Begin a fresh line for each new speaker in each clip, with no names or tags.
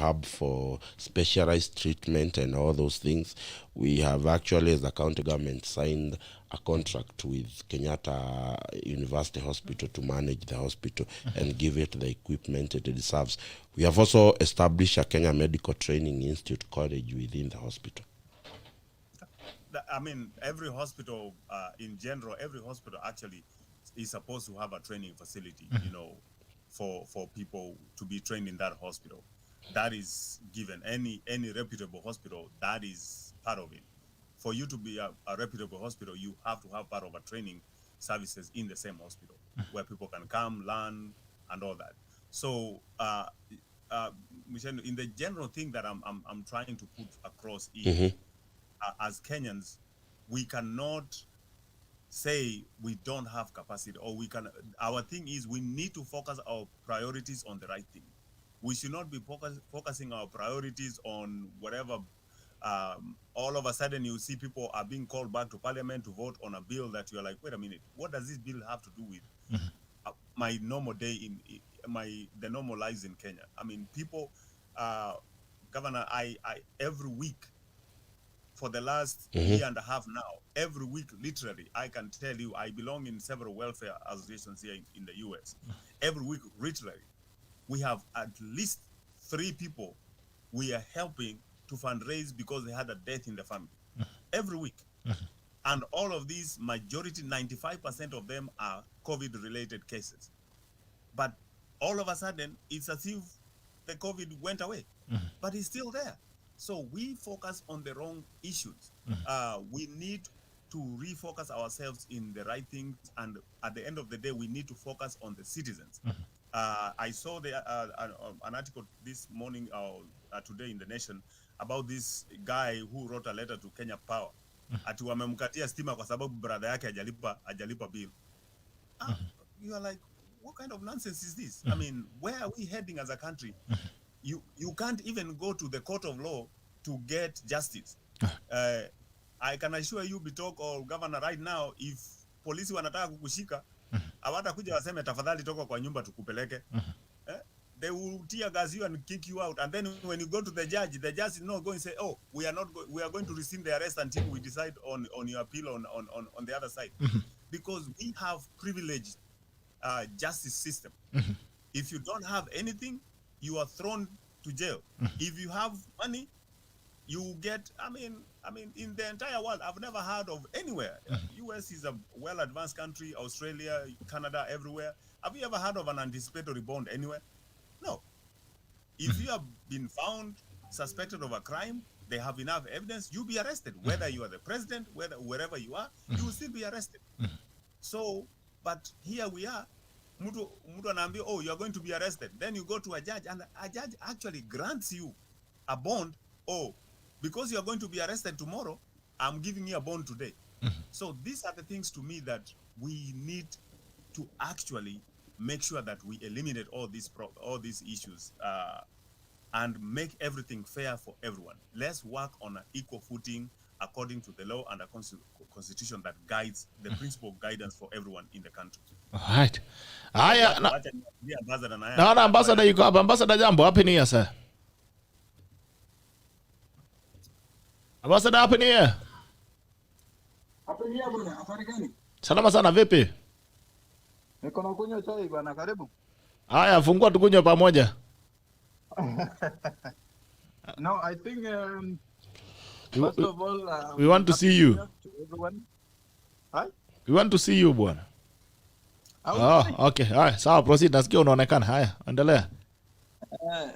hub for specialized treatment and all those things. We have actually, as a county government, signed a contract with Kenyatta University Hospital to manage the hospital and give it the equipment it deserves. We have also established a Kenya Medical Training Institute college within the hospital.
I mean, every hospital, in general, every hospital actually is supposed to have a training facility, you know, for people to be trained in that hospital. That is given. Any reputable hospital, that is part of it. For you to be a reputable hospital, you have to have part of a training services in the same hospital where people can come, learn, and all that. So, Michelle, in the general thing that I'm trying to put across is, as Kenyans, we cannot say we don't have capacity, or we can. Our thing is we need to focus our priorities on the right thing. We should not be focusing our priorities on whatever. All of a sudden, you see people are being called back to parliament to vote on a bill that you're like, wait a minute, what does this bill have to do with my normal day in the normal lives in Kenya? I mean, people, Governor, I every week for the last year and a half now, every week, literally, I can tell you, I belong in several welfare associations here in the US. Every week, literally, we have at least 3 people we are helping to fundraise because they had a death in the family. Every week. And all of these, majority, 95% of them are COVID-related cases. But all of a sudden, it's as if the COVID went away, but it's still there. So we focus on the wrong issues. We need to refocus ourselves in the right things, and at the end of the day, we need to focus on the citizens. I saw an article this morning, today in the Nation, about this guy who wrote a letter to Kenya Power ati wamemkatia stima kwa sababu brother yake hajalipa bill. You are like, what kind of nonsense is this? I mean, where are we heading as a country? You can't even go to the court of law to get justice. I can assure you, Bitok or Governor, right now, if polisi wanataka kukushika, hawatakuja waseme tafadhali toka kwa nyumba tukupeleke. They will tear gas you and kick you out. And then when you go to the judge is not going to say, oh, we are going to rescind the arrest until we decide on your appeal on the other side. Because we have privileged justice system. If you don't have anything, you are thrown to jail. If you have money, you get, I mean, in the entire world, I've never heard of anywhere. US is a well-advanced country, Australia, Canada, everywhere. Have you ever heard of an anticipatory bond anywhere? No. If you have been found suspected of a crime, they have enough evidence, you'll be arrested. Whether you are the president, wherever you are, you will still be arrested. So, but here we are, Mutu anaambia, oh, you are going to be arrested. Then you go to a judge, and a judge actually grants you a bond. Oh, because you are going to be arrested tomorrow, I'm giving you a bond today. So these are the things to me that we need to actually make sure that we eliminate all these issues and make everything fair for everyone. Let's work on an equal footing according to the law and a constitution that guides the principal guidance for everyone in the country.
All right. Naona ambassador yuko hapa. Ambassador, jambo. Happy New Year, sir. Ambassador, Happy New Year.
Happy New Year bwana. Habari gani?
Salama sana, vipi?
Niko na kunywa chai bwana, karibu.
Haya, fungua tukunywe pamoja.
No, I think first of all,
we want to see you.
To everyone. Hi?
We want to see you bwana. Okay. Haya, sawa, proceed. Nasikia unaonekana. Haya, endelea.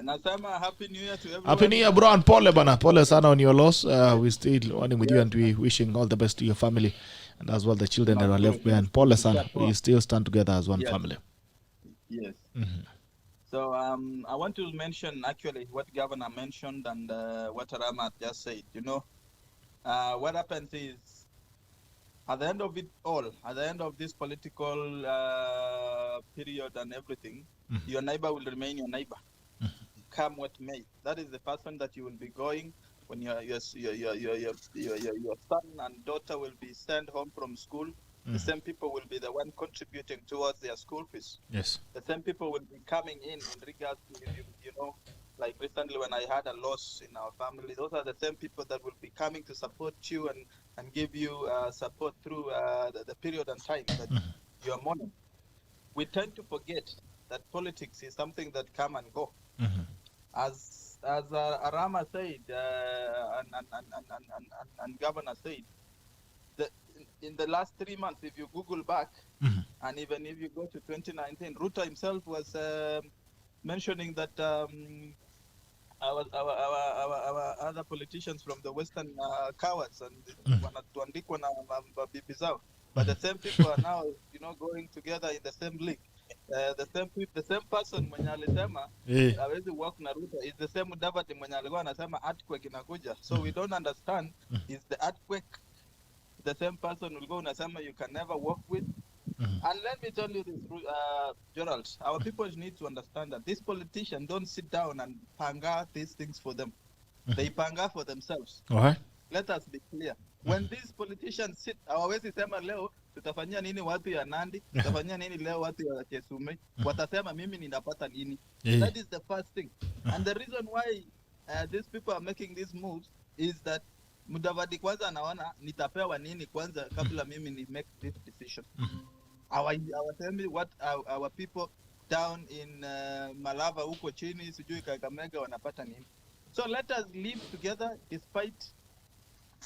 Nasema happy new year to everyone.
Happy New Year, bro, and pole bana. Pole sana on your loss. We still warning with you, and we wishing all the best to your family and as well the children that are left behind. Pole sana. We still stand together as one family.
Yes. So I want to mention actually what Governor mentioned and what Ramat just said. You know, what happens is at the end of it all, at the end of this political period and everything, your neighbor will remain your neighbor. Come what may. That is the person that you will be going when your son and daughter will be sent home from school. The same people will be the one contributing towards their school fees.
Yes.
The same people will be coming in regards to, Like recently when I had a loss in our family, those are the same people that will be coming to support you and give you support through the period and time that you are mourning. We tend to forget that politics is something that come and go. As Arama said, and Governor said, in the last 3 months, if you Google back, and even if you go to 2019, RUTH himself was mentioning that our other politicians from the Western cowards and wanatuandikwa na bibi zao. But the same people are now, going together in the same league. The same person mwenye alisema hawezi work na RUTH is the same Mudavadi mwenye alikuwa anasema earthquake inakuja. So we don't understand, is the earthquake the same person will go unasema you can never work with? And let me tell you this, Gerald, our people need to understand that these politicians don't sit down and panga these things for them. They panga for themselves. Let us be clear. When these politicians sit, hawawezi sema leo tutafanyia nini watu ya Nandi, tutafanyia nini leo watu ya Chesume, watasema mimi ninapata nini. That is the first thing. And the reason why these people are making these moves is that Mudavadi kwanza anaona nitapewa nini kwanza kabla mimi ni make this decision. Our tell me what our people down in Malava huko chini sijui Kakamega wanapata nini. So let us live together despite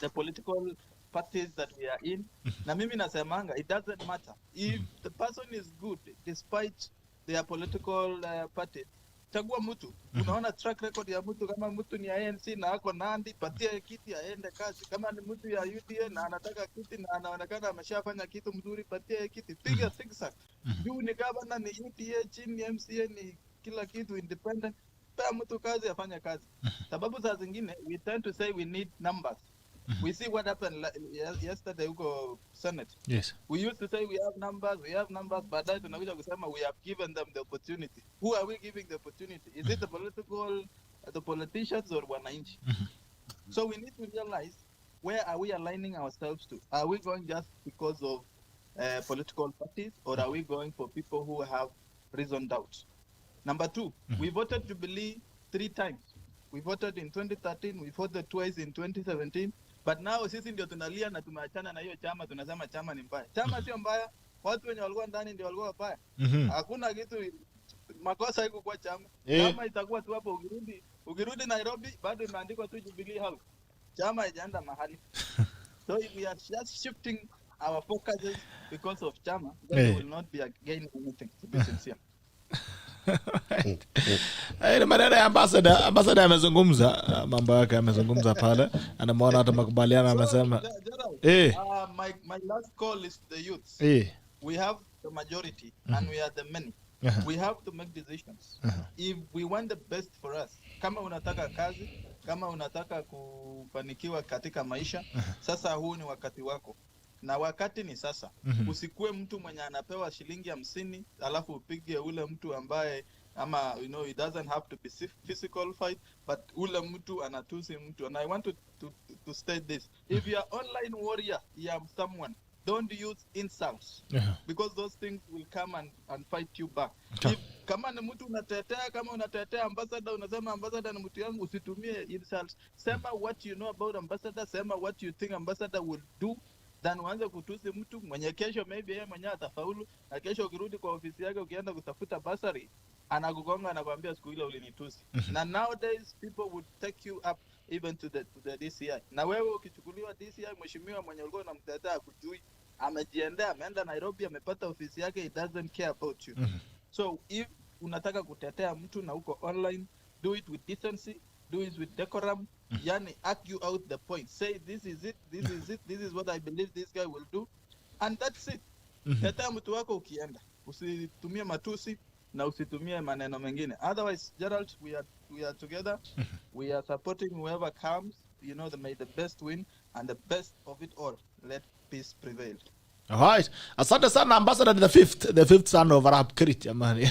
the political parties that we are in. Na mimi nasemanga, it doesn't matter. If the person is good despite their political party, chagua mtu. Unaona track record ya mtu, kama mtu ni ANC na ako Nandi, patia kiti aende kazi. Kama ni mtu ya UDA na anataka kiti na anaonekana ameshafanya kitu mzuri, patia kiti. Piga zigzag. Juu ni governor, ni UDA, chini ni MCA, ni kila kitu independent. Pea mtu kazi afanye kazi. Sababu saa zingine we tend to say we need numbers. We see what happened yesterday huko Senate. Yes. We used to say we have numbers, but then tunakuja kusema we have given them the opportunity. Who are we giving the opportunity? Is it the politicians or wananchi? So we need to realize, where are we aligning ourselves to? Are we going just because of political parties, or are we going for people who have reasoned doubt? Number two, we voted Jubilee 3 times. We voted in 2013, we voted twice in 2017. But now sisi ndio tunalia na tumeachana na hiyo chama, tunasema chama ni mbaya. Chama sio mbaya, watu wenye walikuwa ndani ndio walikuwa wabaya. Hakuna kitu makosa iko kwa chama. Chama itakuwa tu hapo, ukirudi Nairobi bado imeandikwa tu Jubilee House. Chama haijaenda mahali. So if we are just shifting our focuses because of chama, then we will not be gaining anything, to be sincere.
Maneno ya ambassador amezungumza mambo yake, amezungumza pale, anamwona hata makubaliano amesema
my last call is the youth. We have the majority and we are the many. We have to make decisions. If we want the best for us, kama unataka kazi, kama unataka kufanikiwa katika maisha, sasa huu ni wakati wako. Na wakati ni sasa. Usikue mtu mwenye anapewa shilingi 50 alafu upige ule mtu ambaye ama it doesn't have to be physical fight, but ule mtu anatusi mtu. And I want to state this. If you are online warrior, you are someone, don't use insults. Because those things will come and fight you back. If kama ni mtu unatetea ambassador, unasema ambassador ni mtu yangu, usitumie insults. Sema what you know about ambassador, sema what you think ambassador will do. Then uanze kutusi mtu mwenye kesho maybe yeye mwenyewe atafaulu, na kesho ukirudi kwa ofisi yake ukienda kutafuta basari anakugonga anakuambia siku ile ulinitusi. Na nowadays people would take you up even to the DCI. Na wewe ukichukuliwa DCI, mheshimiwa mwenye ulikuwa unamtetea kujui amejiendea, ameenda Nairobi, amepata ofisi yake, it doesn't care about you. So if unataka kutetea mtu na uko online, do it with decency, do it with decorum. Yani argue out the point. Say this is it, this is what I believe this guy will do, and that's it. Tetea mtu wako ukienda. Usitumie matusi na usitumie maneno mengine. Otherwise, Gerald, we are together. We are supporting whoever comes. May the best win, and the best of it all, let peace prevail.
All right. Asante sana ambassador, the fifth son of Arab Krit, jamani.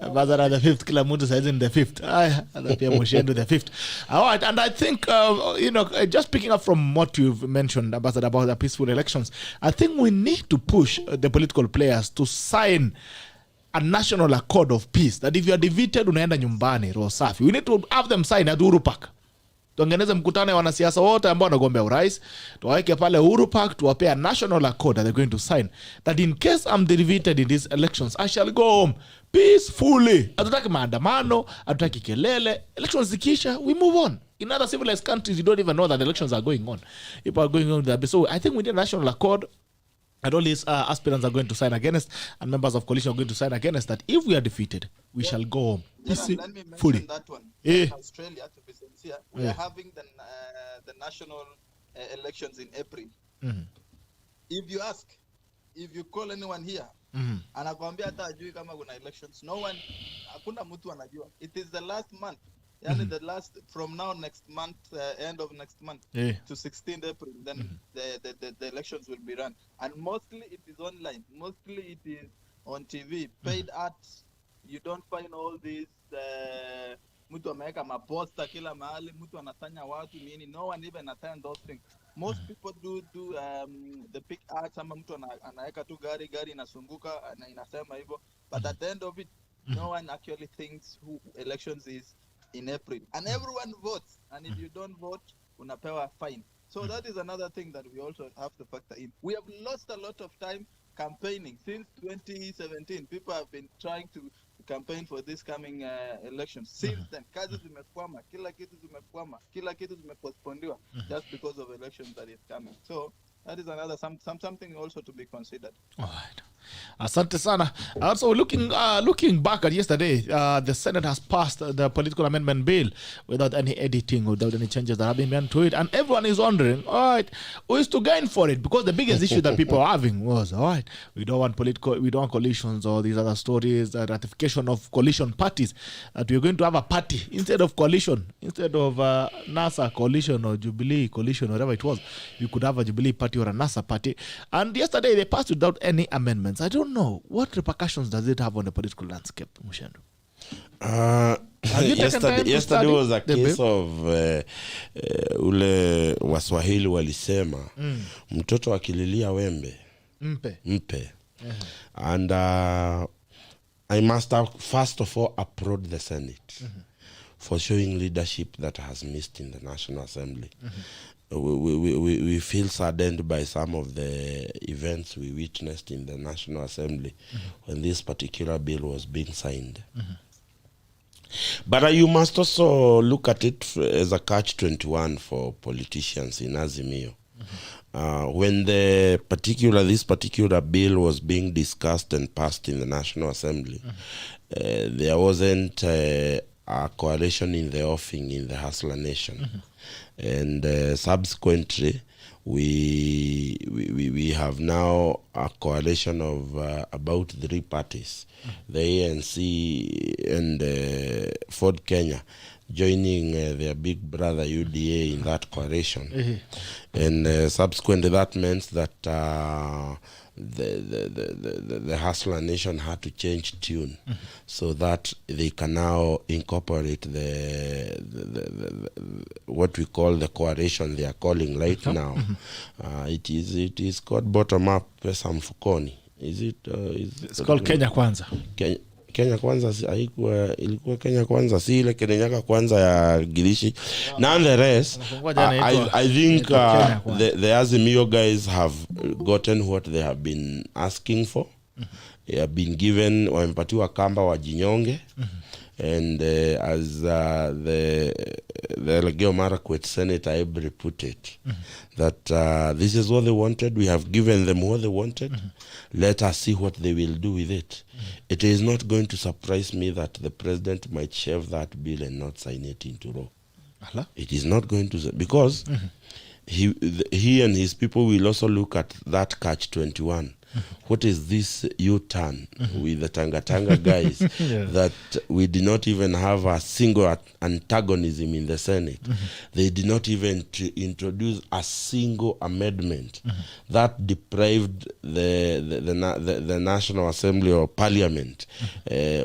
Ambassador the fifth, kila mtu saizi in the fifth. Hata pia MUCHENDU the fifth. All right, and I think just picking up from what you've mentioned, Ambassador, about the peaceful elections, I think we need to push the political players to sign a national accord of peace that if you are defeated unaenda nyumbani roho safi. We need to have them sign at Uhuru Park. Tuangeneze mkutano ya wanasiasa wote ambao wanagombea urais, tuwaweke pale Uhuru Park, tuwape a national accord that they're going to sign that in case I'm defeated in these elections I shall go home peacefully. Hatutaki maandamano, hatutaki kelele. Elections zikisha, we move on. In other civilized countries you don't even know that elections are going on. People are going on there. So I think we need a national accord. And all these aspirants are going to sign against, and members of coalition are going to sign against, that if we are defeated, we shall go home.
Let me mention
fully.
That one.
Yeah.
In Australia, to be sincere, we are having the national elections in April.
Mm-hmm.
If you ask, if you call anyone here, anakuambia hata ajui kama kuna elections. No one, hakuna mtu anajua. It is the last month. Yani the last, from now next month, end of next month to 16th April, then the elections will be run. And mostly it is online. Mostly it is on TV. Paid ads. You don't find all these, mtu ameweka maposta kila mahali, mtu anatanya watu nini. No one even attend those things. Most people do the big ads, ama mtu anaweka tu gari inasunguka na inasema hivyo. But at the end of it, no one actually thinks who elections is in April, and everyone votes, and if you don't vote unapewa fine. So that is another thing that we also have to factor in. We have lost a lot of time campaigning since 2017. People have been trying to campaign for this coming elections. Since then, kazi zimekwama, kila kitu zimepostpondiwa just because of elections that is coming. So that is another something also to be considered.
All right. Asante sana. So looking back at yesterday, the Senate has passed the political amendment bill without any editing, without any changes that have been made to it, and everyone is wondering, all right, who is to gain for it? Because the biggest issue that people are having was, all right, we don't want coalitions or these other stories, the ratification of coalition parties, that we're going to have a party instead of coalition, instead of NASA coalition or Jubilee coalition, whatever it was, we could have a Jubilee party or a NASA party. And yesterday they passed without any amendments. I don't know, what repercussions does it have on the political landscape, Muchendu?
Yesterday was a case of ule Waswahili walisema mtoto akililia wembe mpe. And I must have first of all applaud the Senate for showing leadership that has missed in the National Assembly. We feel saddened by some of the events we witnessed in the National Assembly when this particular bill was being signed. But you must also look at it as a catch-21 for politicians in Azimio. When this particular bill was being discussed and passed in the National Assembly, there wasn't a coalition in the offing in the Hustler Nation. And subsequently, we have now a coalition of about 3 parties, the ANC and Ford Kenya, joining their big brother UDA in that coalition. And subsequently, that meant that the Hustler Nation had to change tune so that they can now incorporate the what we call the coalition they are calling right now. It is called bottom up pesa mfukoni. It's
called Kenya Kwanza.
Kenya Kwanza ilikuwa Kenya Kwanza, si ile Kenya Kwanza ya Girishi. Nonetheless, I think the Azimio guys have gotten what they have been asking for. They have been given, wamepatiwa kamba wajinyonge. And as the Elgeyo Marakwet Senator Ibrahim put it, that this is what they wanted. We have given them what they wanted. Let us see what they will do with it. It is not going to surprise me that the president might shelve that bill and not sign it into law. It is not going to, because he and his people will also look at that catch-21. What is this U-turn with the Tanga guys that we did not even have a single antagonism in the Senate? They did not even introduce a single amendment that deprived the National Assembly or Parliament,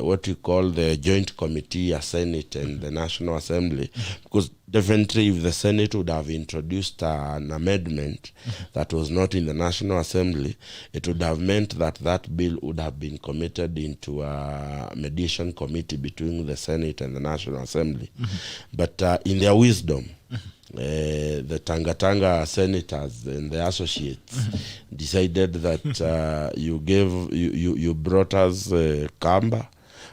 what we call the Joint Committee, a Senate and the National Assembly, because definitely if the Senate would have introduced an amendment that was not in the National Assembly, it would have meant that that bill would have been committed into a mediation committee between the Senate and the National Assembly. But in their wisdom, the Tanga senators and the associates decided that you brought us Kamba,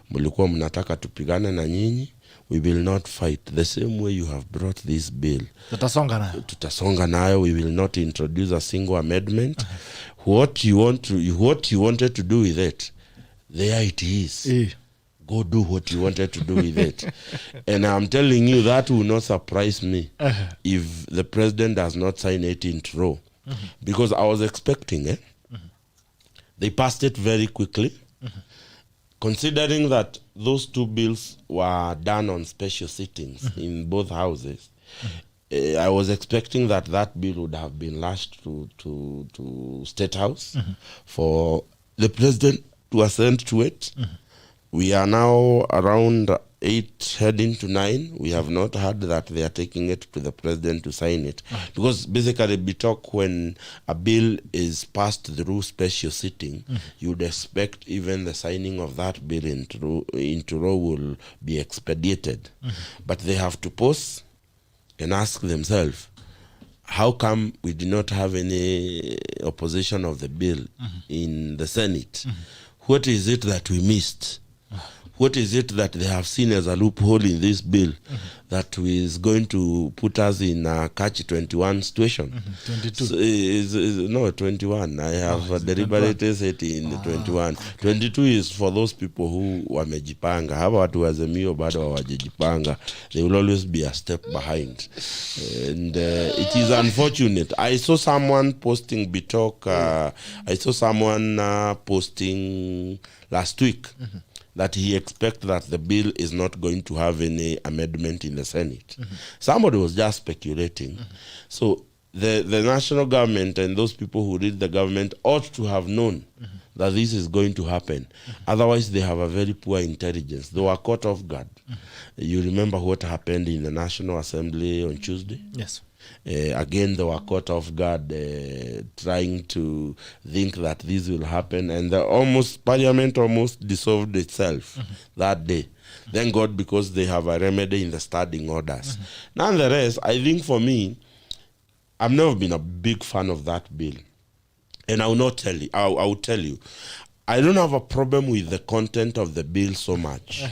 mulikuwa mnataka tupigane na nyinyi. We will not fight the same way you have brought this bill. Tutasonga nayo. We will not introduce a single amendment. What you wanted to do with it, there it is. Go do what you wanted to do with it. And I'm telling you, that will not surprise me if the president does not sign it into law. Because I was expecting they passed it very quickly. Considering that those two bills were done on special sittings in both houses, I was expecting that bill would have been lashed to State House for the president to assent to it. We are now around 8 heading to 9. We have not heard that they are taking it to the president to sign it. Because basically, when a bill is passed through special sitting, you would expect even the signing of that bill into law will be expedited. But they have to pause and ask themselves, how come we do not have any opposition of the bill in the Senate? What is it that we missed? What is it that they have seen as a loophole in this bill that is going to put us in a catch-21 situation? 22. No, 21. I have deliberately said in 21. 22 is for those people who wamejipanga. Haba watu wazemio bado hawajajipanga. They will always be a step behind. And it is unfortunate. I saw someone posting Bitok. I saw someone posting last week that he expects that the bill is not going to have any amendment in the Senate. Somebody was just speculating. So the national government and those people who lead the government ought to have known that this is going to happen. Otherwise, they have a very poor intelligence. They were caught off guard. You remember what happened in the National Assembly on Tuesday?
Yes.
Again, they were caught off guard, trying to think that this will happen, and Parliament almost dissolved itself that day. Thank God, because they have a remedy in the standing orders. Nonetheless, I think for me, I've never been a big fan of that bill, and I will not tell you. I will tell you, I don't have a problem with the content of the bill so much.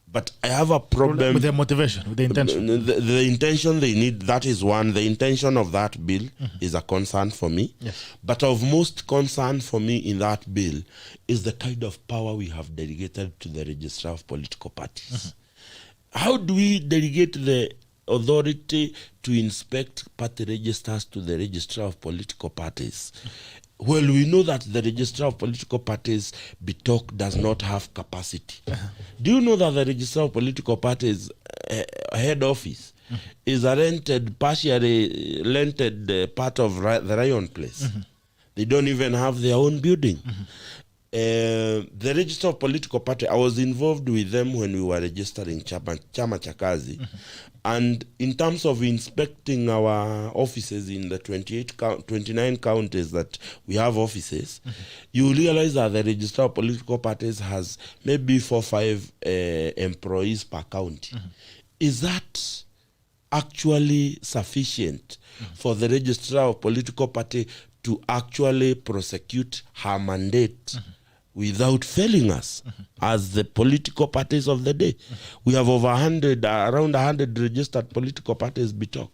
But I have a problem
with their motivation, with the intention.
The intention they need, that is one. The intention of that bill is a concern for me.
Yes.
But of most concern for me in that bill is the kind of power we have delegated to the registrar of political parties. How do we delegate the authority to inspect party registers to the registrar of political parties? Well, we know that the registrar of political parties, Bitok, does not have capacity. Do you know that the registrar of political parties head office is a partially rented part of the Ryan place? They don't even have their own building. The register of political party, I was involved with them when we were registering CHAMA KAZI. And in terms of inspecting our offices in the 29 counties that we have offices, you realize that the register of political parties has maybe 4 or 5 employees per county. Is that actually sufficient for the registrar of political party to actually prosecute her mandate without failing us as the political parties of the day? We have over around 100 registered political parties, Bitok.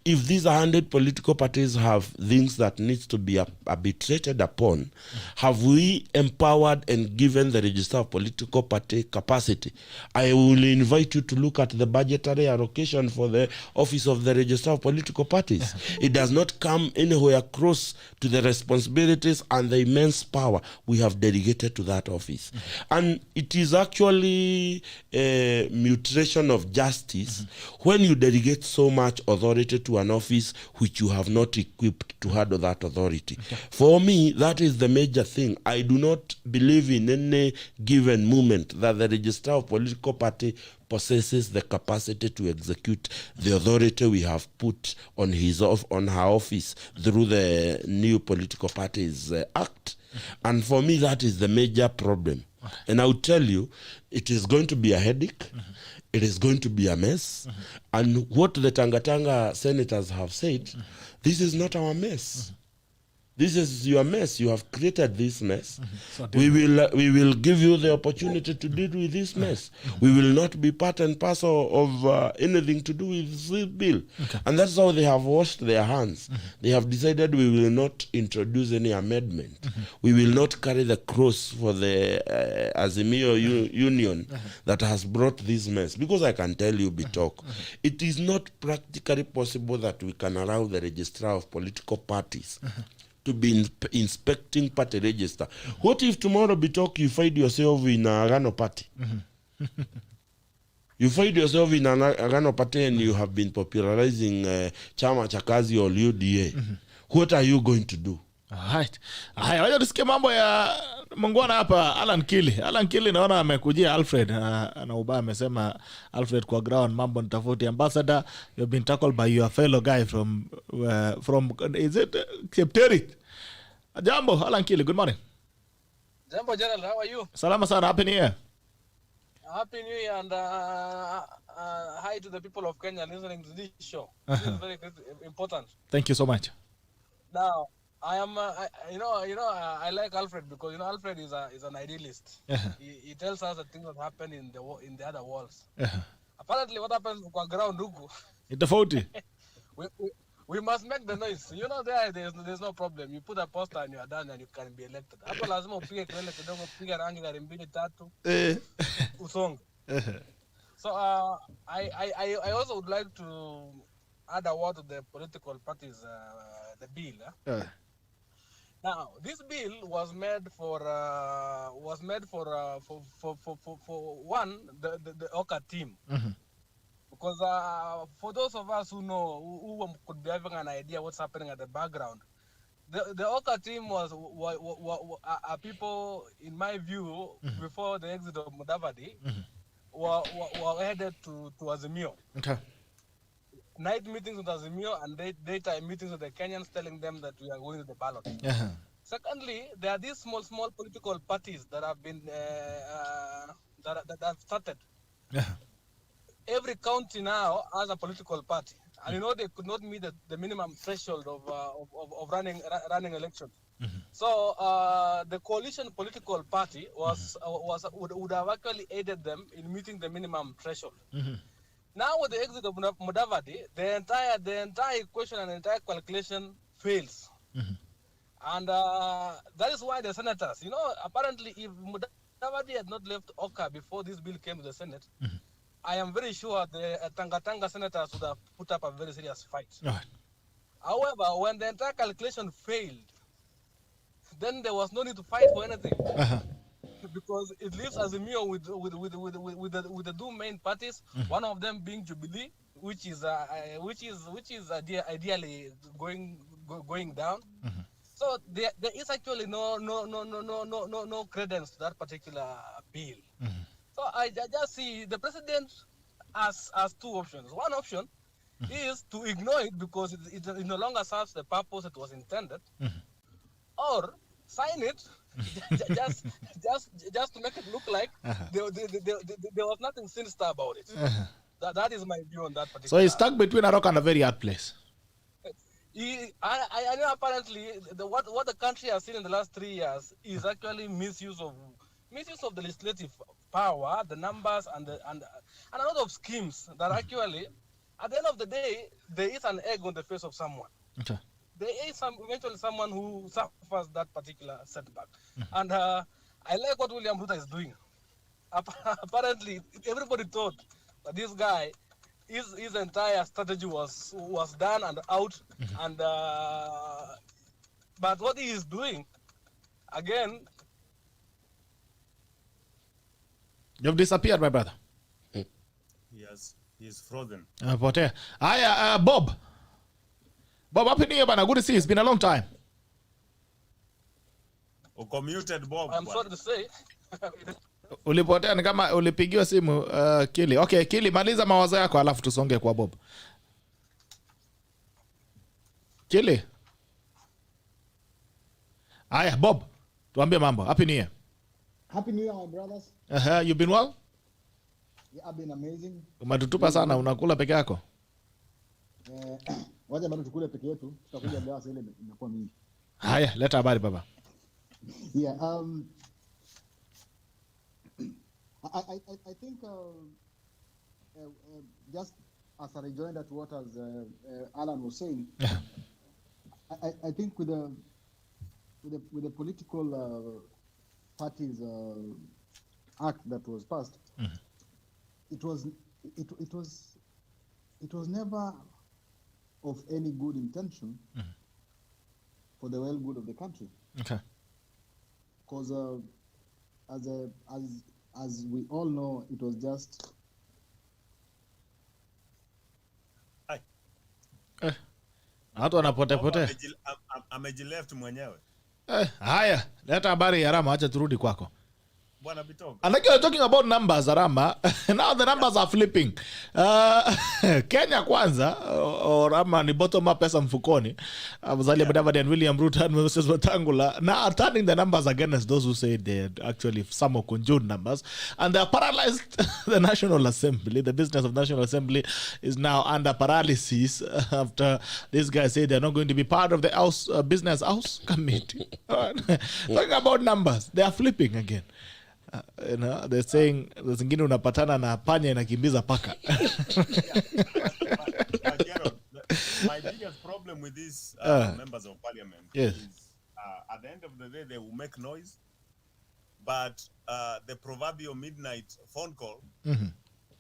If these 100 political parties have things that needs to be arbitrated upon, have we empowered and given the register of political party capacity? I will invite you to look at the budgetary allocation for the office of the register of political parties. It does not come anywhere close to the responsibilities and the immense power we have delegated to that office. And it is actually a mutilation of justice when you delegate so much authority to an office which you have not equipped to handle that authority. For me, that is the major thing. I do not believe in any given moment that the registrar of political party possesses the capacity to execute the authority we have put on her office through the new political parties act. And for me, that is the major problem. And I will tell you, it is going to be a headache. It is going to be a mess. And what the Tanga senators have said, this is not our mess. This is your mess. You have created this mess. So we will give you the opportunity to deal with this mess. We will not be part and parcel of anything to do with this bill. And that's how they have washed their hands. They have decided we will not introduce any amendment. We will not carry the cross for the Azimio Union that has brought this mess. Because I can tell you, Bitok, it is not practically possible that we can allow the registrar of political parties to be inspecting party register. What if tomorrow, Bitok, you find yourself in a Agano party? You find yourself in an Agano party and you have been popularizing CHAMA, KAZI or UDA. What are you going to do?
Alright. Haya, wacha tusikie mambo ya mungwana hapa Alan Kili. Alan Kili naona amekujia Alfred. Na ubaya amesema Alfred kwa ground mambo ni tofauti. Ambassador, you've been tackled by your fellow guy from is it Kipterit? Jambo, Alan Kili, good morning.
Jambo, Gerald, how are you?
Salama sana, happy new year.
Happy New Year, and hi to the people of Kenya listening to this show. This is very important.
Thank you so much.
Now, I am, I like Alfred because Alfred is an idealist. He tells us the things that happen in the other worlds. Apparently, what happens on ground,
it's tofauti.
We must make the noise. There's no problem. You put a poster and you are done and you can be elected. Hapo lazima upige kelele kidogo, piga rangi gari mbili tatu. Usonge. So I also would like to add a word to the political parties the bill. Now, this bill was made for one the OCA team. Because for those of us who know, who could be having an idea what's happening at the background, the OCA team was people, in my view, before the exit of Mudavadi, were headed to Azimio. Okay. Night meetings with Azimio and daytime meetings with the Kenyans telling them that we are going to the ballot. Secondly, there are these small political parties that have been that have started. Every county now has a political party, and they could not meet the minimum threshold of running elections. So the coalition political party would have actually aided them in meeting the minimum threshold. Now with the exit of Mudavadi, the entire equation and the entire calculation fails, and that is why the senators, apparently, if Mudavadi had not left OCA before this bill came to the Senate, I am very sure the Tanga senators would have put up a very serious fight. Right. However, when the entire calculation failed, then there was no need to fight for anything, because it leaves Azimio with the two main parties. One of them being Jubilee, which is ideally going down. So there is actually no credence to that particular bill. So I just see the president has two options. One option is to ignore it because it no longer serves the purpose it was intended, or sign it just to make it look like there was nothing sinister about it. That is my view on that particular.
So he's stuck between a rock and a very hard place.
I know apparently what the country has seen in the last 3 years is actually misuse of the legislative power, the numbers, and a lot of schemes that actually, at the end of the day, there is an egg on the face of someone. Okay. There is eventually someone who suffers that particular setback. And I like what William Ruth is doing. Apparently, everybody thought that this guy, his entire strategy was done and out. And but what he is doing, again,
You've disappeared, my brother.
He's frozen.
Potea. Bob. Bob, happy new year, bana. Good to see you. It's been a long time.
Commuted Bob.
I'm sorry to say.
Ulipotea ni kama ulipigiwa simu Kili. Okay, Kili, maliza mawazo yako alafu tusonge kwa Bob. Kili. Aya, Bob. Tuambie mambo. Happy New Year.
Happy New Year, my brothers.
You been well?
Yeah, I've been amazing.
Umetutupa sana, unakula peke yako?
Wacha bado tukule peke yetu, tutakuja leo sasa ile inakuwa mingi.
Haya, leta habari baba.
Yeah, I think just as a rejoinder to what as Alan was saying, I think with the political parties act that was passed, it was never of any good intention for the well good of the country.
Okay.
Because as we all know, it was just
watu wanapotea.
Amejileft mwenyewe.
Haya, leta habari ya Rama, acha turudi kwako.
Bwana Bitogo.
And like you're talking about numbers, Rama, now the numbers are flipping. Kenya kwanza, or Rama ni bottom up pesa mfukoni. Musalia Mudavadi and William Ruto and Moses Wetangula now are turning the numbers against those who say they're actually some of conjured numbers. And they are paralyzed the National Assembly. The business of National Assembly is now under paralysis after these guys say they're not going to be part of the House Business House Committee. Talking about numbers, they are flipping again. They're saying zingine unapatana na panya inakimbiza paka.
My biggest problem with these members of parliament is at the end of the day they will make noise, but the proverbial midnight phone call,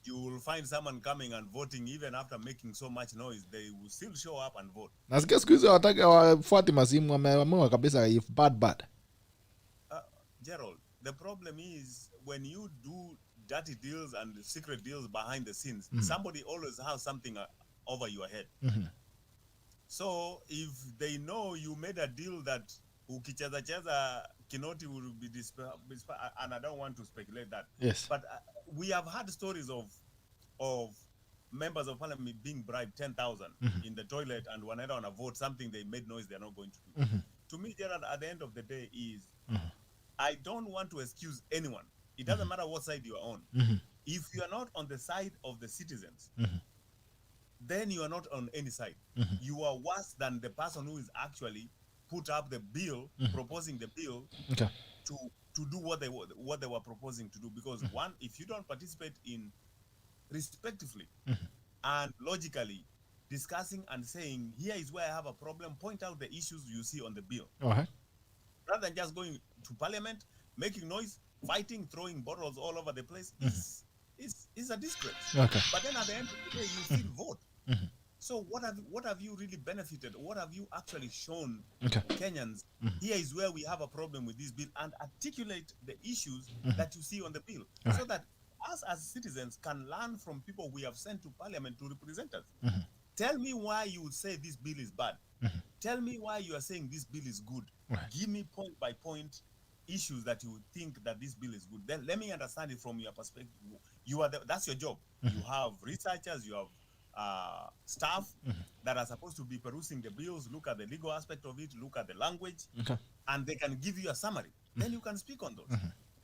you will find someone coming and voting even after making so much noise, they will still show up and vote.
Nasikia siku hizo wataka wafuati masimu wameamua kabisa if bad.
Gerald, the problem is when you do dirty deals and secret deals behind the scenes, somebody always has something over your head. So if they know you made a deal that ukicheza Kinoti will be and I don't want to speculate that.
Yes.
But we have had stories of members of parliament being bribed 10,000 in the toilet, and whenever on a vote, something they made noise they're not going to do. To me, Gerald, at the end of the day is, I don't want to excuse anyone. It doesn't matter what side you are on. If you are not on the side of the citizens, then you are not on any side. You are worse than the person who is actually put up the bill, proposing the bill to do what they were proposing to do. Because one, if you don't participate in respectively and logically discussing and saying, here is where I have a problem, point out the issues you see on the bill. Rather than just going to parliament, making noise, fighting, throwing bottles all over the place, is a disgrace. But then at the end of the day, you still vote. So what have you really benefited? What have you actually shown Kenyans? Here is where we have a problem with this bill, and articulate the issues that you see on the bill, so that us as citizens can learn from people we have sent to parliament to represent us. Tell me why you would say this bill is bad. Tell me why you are saying this bill is good. Give me point by point issues that you think that this bill is good. Then let me understand it from your perspective. That's your job. You have researchers, you have staff that are supposed to be perusing the bills, look at the legal aspect of it, look at the language, and they can give you a summary. Then you can speak on those.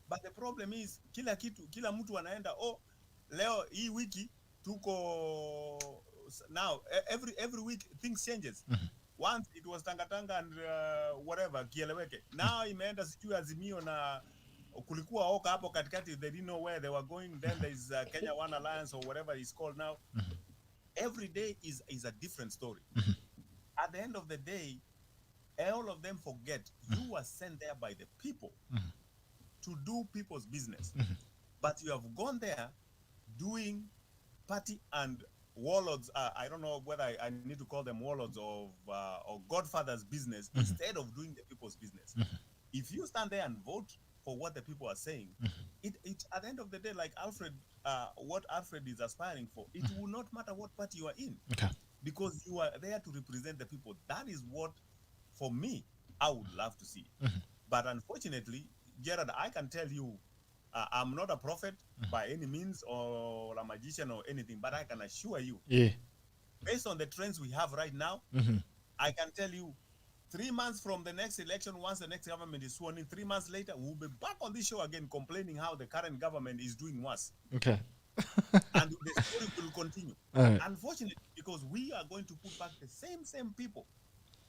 But the problem is, kila mtu anaenda, leo hii wiki tuko now every week things changes. Once it was Tangatanga and whatever kieleweke. Now imeenda sijui Azimio na kulikuwa oka hapo katikati, they didn't know where they were going. Then there is Kenya One Alliance or whatever it's called now. Every day is a different story. At the end of the day, all of them forget you were sent there by the people to do people's business. But you have gone there doing party and warlords, I don't know whether I need to call them warlords or godfathers business instead of doing the people's business. If you stand there and vote, for what the people are saying, it at the end of the day, like Alfred, what Alfred is aspiring for, it will not matter what party you are in, because you are there to represent the people. That is what, for me, I would love to see. But unfortunately, Gerard, I can tell you, I'm not a prophet by any means or a magician or anything, but I can assure you, based on the trends we have right now, I can tell you 3 months from the next election, once the next government is sworn in, 3 months later, we'll be back on this show again complaining how the current government is doing worse.
Okay.
And the story will continue. Unfortunately, because we are going to put back the same people.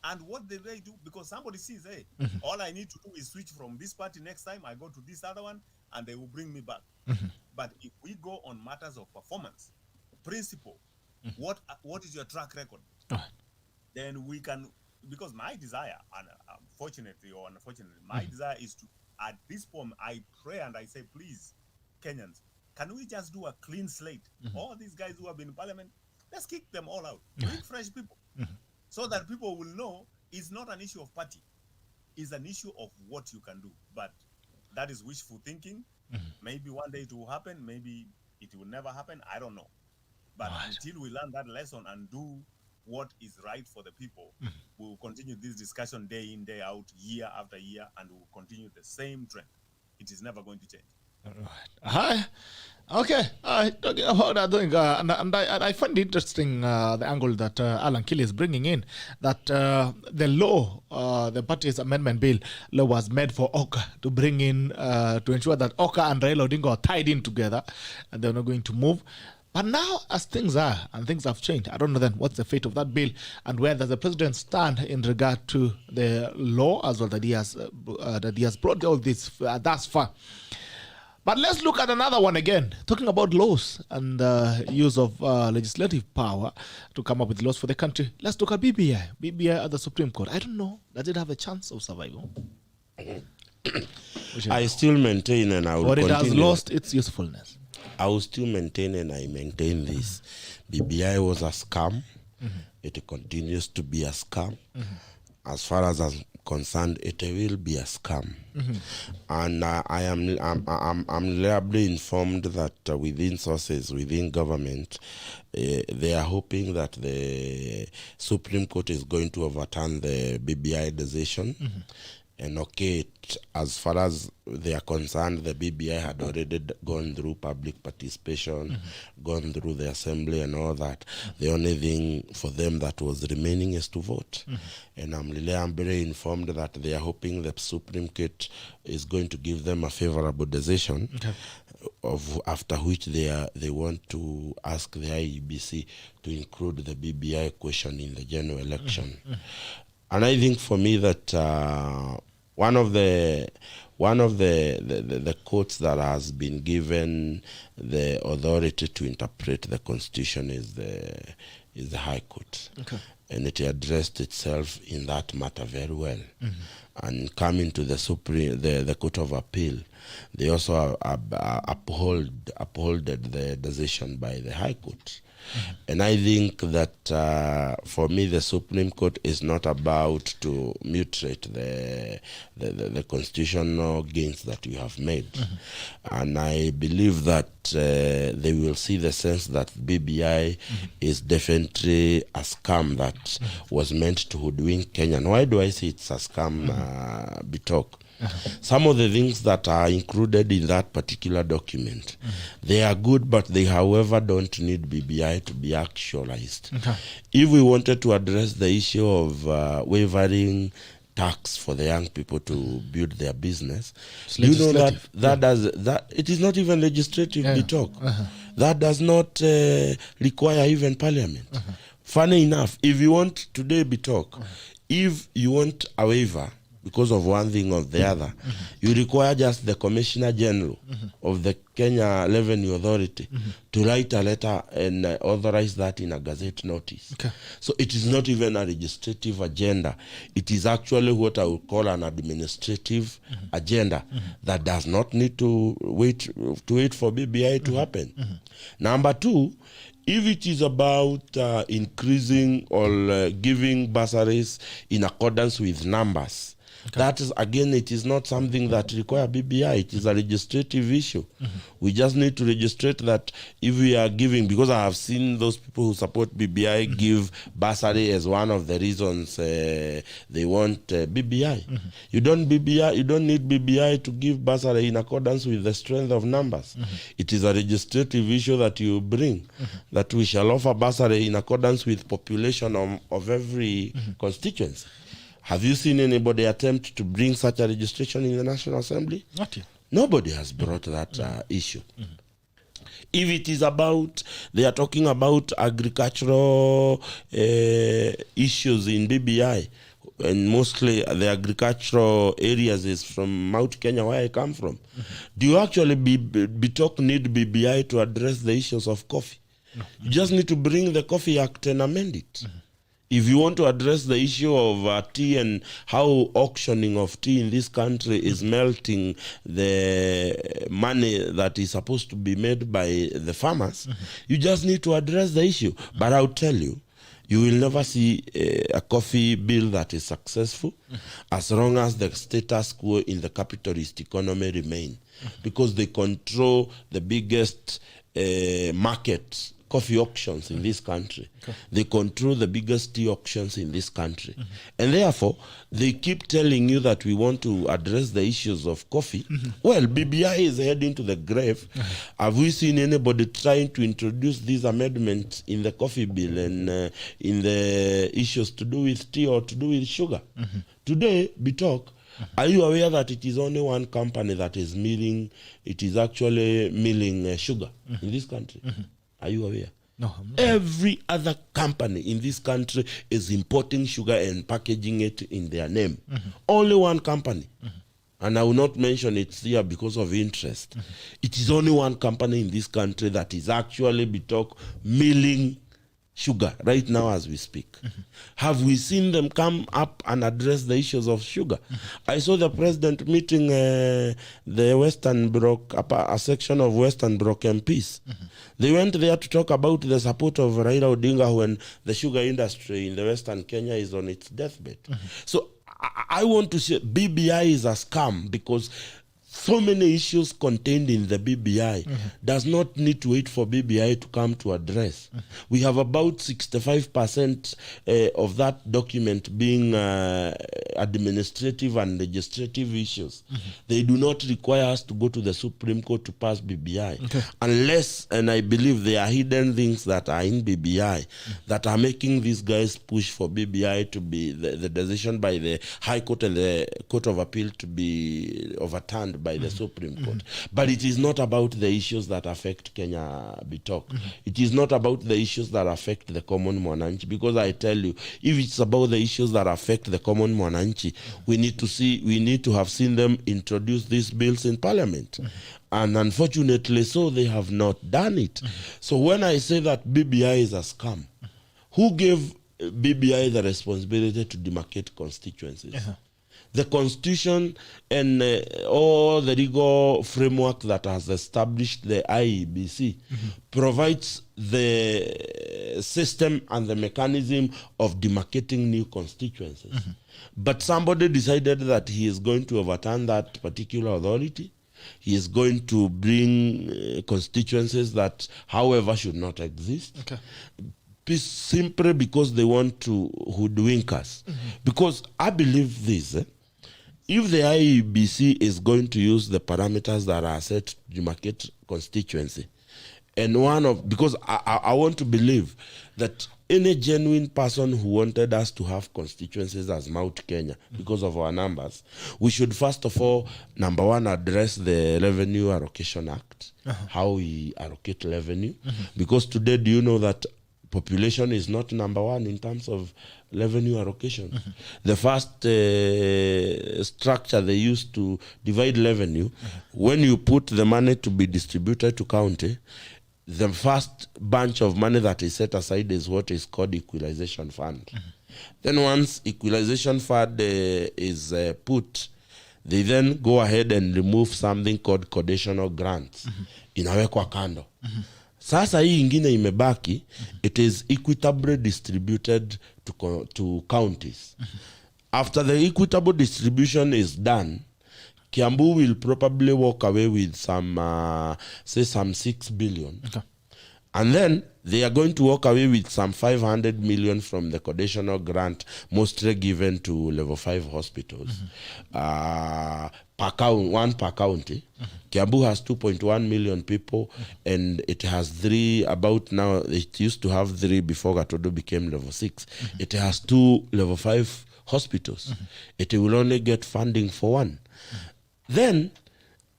And what they do, because somebody sees, hey, all I need to do is switch from this party next time, I go to this other one, and they will bring me back. But if we go on matters of performance, principle, what is your track record? Then we can, because my desire, and fortunately or unfortunately, my desire is to, at this point, I pray and I say, please, Kenyans, can we just do a clean slate? All these guys who have been in parliament, let's kick them all out. Bring fresh people. So that people will know it's not an issue of party. It's an issue of what you can do. But that is wishful thinking. Maybe one day it will happen. Maybe it will never happen. I don't know. But until we learn that lesson and do what is right for the people, we will continue this discussion day in, day out, year after year, and we will continue the same trend. It is never going to change.
All right. Okay. Talking about that thing, and I find it interesting the angle that Alan Kelly is bringing in, that the law, the party's amendment bill law was made for Oka to bring in, to ensure that Oka and Raila Odinga are tied in together and they're not going to move. But now, as things are, and things have changed, I don't know then what's the fate of that bill, and where does the president stand in regard to the law as well that he has brought all this thus far. But let's look at another one again, talking about laws and use of legislative power to come up with laws for the country. Let's look at BBI at the Supreme Court. I don't know, does it have a chance of survival?
I still maintain, and I will
or it
continue.
has lost its usefulness.
I will still maintain, and I maintain this. BBI was a scam. It continues to be a scam. As far as I'm concerned, it will be a scam. And I'm reliably informed that within sources, within government, they are hoping that the Supreme Court is going to overturn the BBI decision. And as far as they are concerned, the BBI had already gone through public participation, gone through the assembly and all that. The only thing for them that was remaining is to vote. And I'm very informed that they are hoping the Supreme Court is going to give them a favorable decision, after which they want to ask the IEBC to include the BBI question in the general election. And I think for me that one of the courts that has been given the authority to interpret the Constitution is the High Court, and it addressed itself in that matter very well. And coming to the Court of Appeal, they also upholded the decision by the High Court. And I think that for me, the Supreme Court is not about to mutilate the constitutional gains that we have made. And I believe that they will see the sense that BBI is definitely a scam that was meant to hoodwink Kenyan. Why do I say it's a scam, Bitok? Some of the things that are included in that particular document, they are good, but they, however, don't need BBI to be actualized. If we wanted to address the issue of waiving tax for the young people to build their business, you know that it is not even legislative talk. That does not require even parliament. Funny enough, if you want today be talk, if you want a waiver because of one thing or the other, you require just the Commissioner General of the Kenya Revenue Authority to write a letter and authorize that in a gazette notice. So it is not even a legislative agenda. It is actually what I would call an administrative agenda that does not need to wait for BBI to happen. Number two, if it is about increasing or giving bursaries in accordance with numbers, That is, again, it is not something that require BBI. It is a legislative issue. We just need to registrate that if we are giving, because I have seen those people who support BBI give bursary as one of the reasons they want BBI. You don't need BBI to give bursary in accordance with the strength of numbers. It is a legislative issue that you bring, that we shall offer bursary in accordance with population of every constituency. Have you seen anybody attempt to bring such a registration in the National Assembly?
Not yet.
Nobody has brought that issue. If it is about, they are talking about agricultural issues in BBI, and mostly the agricultural areas is from Mount Kenya, where I come from. Do you actually need BBI to address the issues of coffee? No. You just need to bring the Coffee Act and amend it. If you want to address the issue of tea and how auctioning of tea in this country is melting the money that is supposed to be made by the farmers, you just need to address the issue. But I'll tell you, you will never see a coffee bill that is successful as long as the status quo in the capitalist economy remain, because they control the biggest market coffee auctions in this country. They control the biggest tea auctions in this country. And therefore, they keep telling you that we want to address the issues of coffee. Well, BBI is heading to the grave. Have we seen anybody trying to introduce these amendments in the coffee bill and in the issues to do with tea or to do with sugar? Today, BTOC, are you aware that it is only one company that is milling, it is actually milling sugar in this country? Are you aware?
No.
Every other company in this country is importing sugar and packaging it in their name. Only one company. And I will not mention it here because of interest. It is only one company in this country that is actually milling sugar right now as we speak. Have we seen them come up and address the issues of sugar? I saw the president meeting the Western Bloc, a section of Western Bloc MPs. They went there to talk about the support of Raila Odinga when the sugar industry in the Western Kenya is on its deathbed. So I want to say BBI is a scam, because so many issues contained in the BBI does not need to wait for BBI to come to address. We have about 65% of that document being administrative and legislative issues. They do not require us to go to the Supreme Court to pass BBI. Unless, and I believe there are hidden things that are in BBI that are making these guys push for BBI to be, the decision by the High Court and the Court of Appeal to be overturned by the Supreme Court. But it is not about the issues that affect Kenya BTOC. It is not about the issues that affect the common mwananchi, because I tell you, if it's about the issues that affect the common mwananchi, we need to have seen them introduce these bills in Parliament. And unfortunately, so they have not done it. So when I say that BBI is a scam, who gave BBI the responsibility to demarcate constituencies? The Constitution and all the legal framework that has established the IEBC provides the system and the mechanism of demarcating new constituencies. But somebody decided that he is going to overturn that particular authority. He is going to bring constituencies that, however, should not exist. Simply because they want to hoodwink us. Because I believe this, if the IEBC is going to use the parameters that are set to demarcate constituency, and because I want to believe that any genuine person who wanted us to have constituencies as Mount Kenya because of our numbers, we should first of all, number one, address the Revenue Allocation Act, how we allocate revenue. Because today, do you know that population is not number one in terms of revenue allocation? The first structure they used to divide revenue, when you put the money to be distributed to county, the first bunch of money that is set aside is what is called equalization fund. Then once equalization fund is put, they then go ahead and remove something called conditional grants. Inawekwa kando. Sasa hii ingine imebaki, it is equitably distributed to counties. after the equitable distribution is done, Kiambu will probably walk away with some, say, some 6 billion.
Okay.
And then they are going to walk away with some 500 million from the conditional grant, mostly given to level 5 hospitals. One per county. Kiambu has 2.1 million people, and it has 3, about now, it used to have 3 before Gatodo became level 6. It has 2 level 5 hospitals. It will only get funding for 1. Then,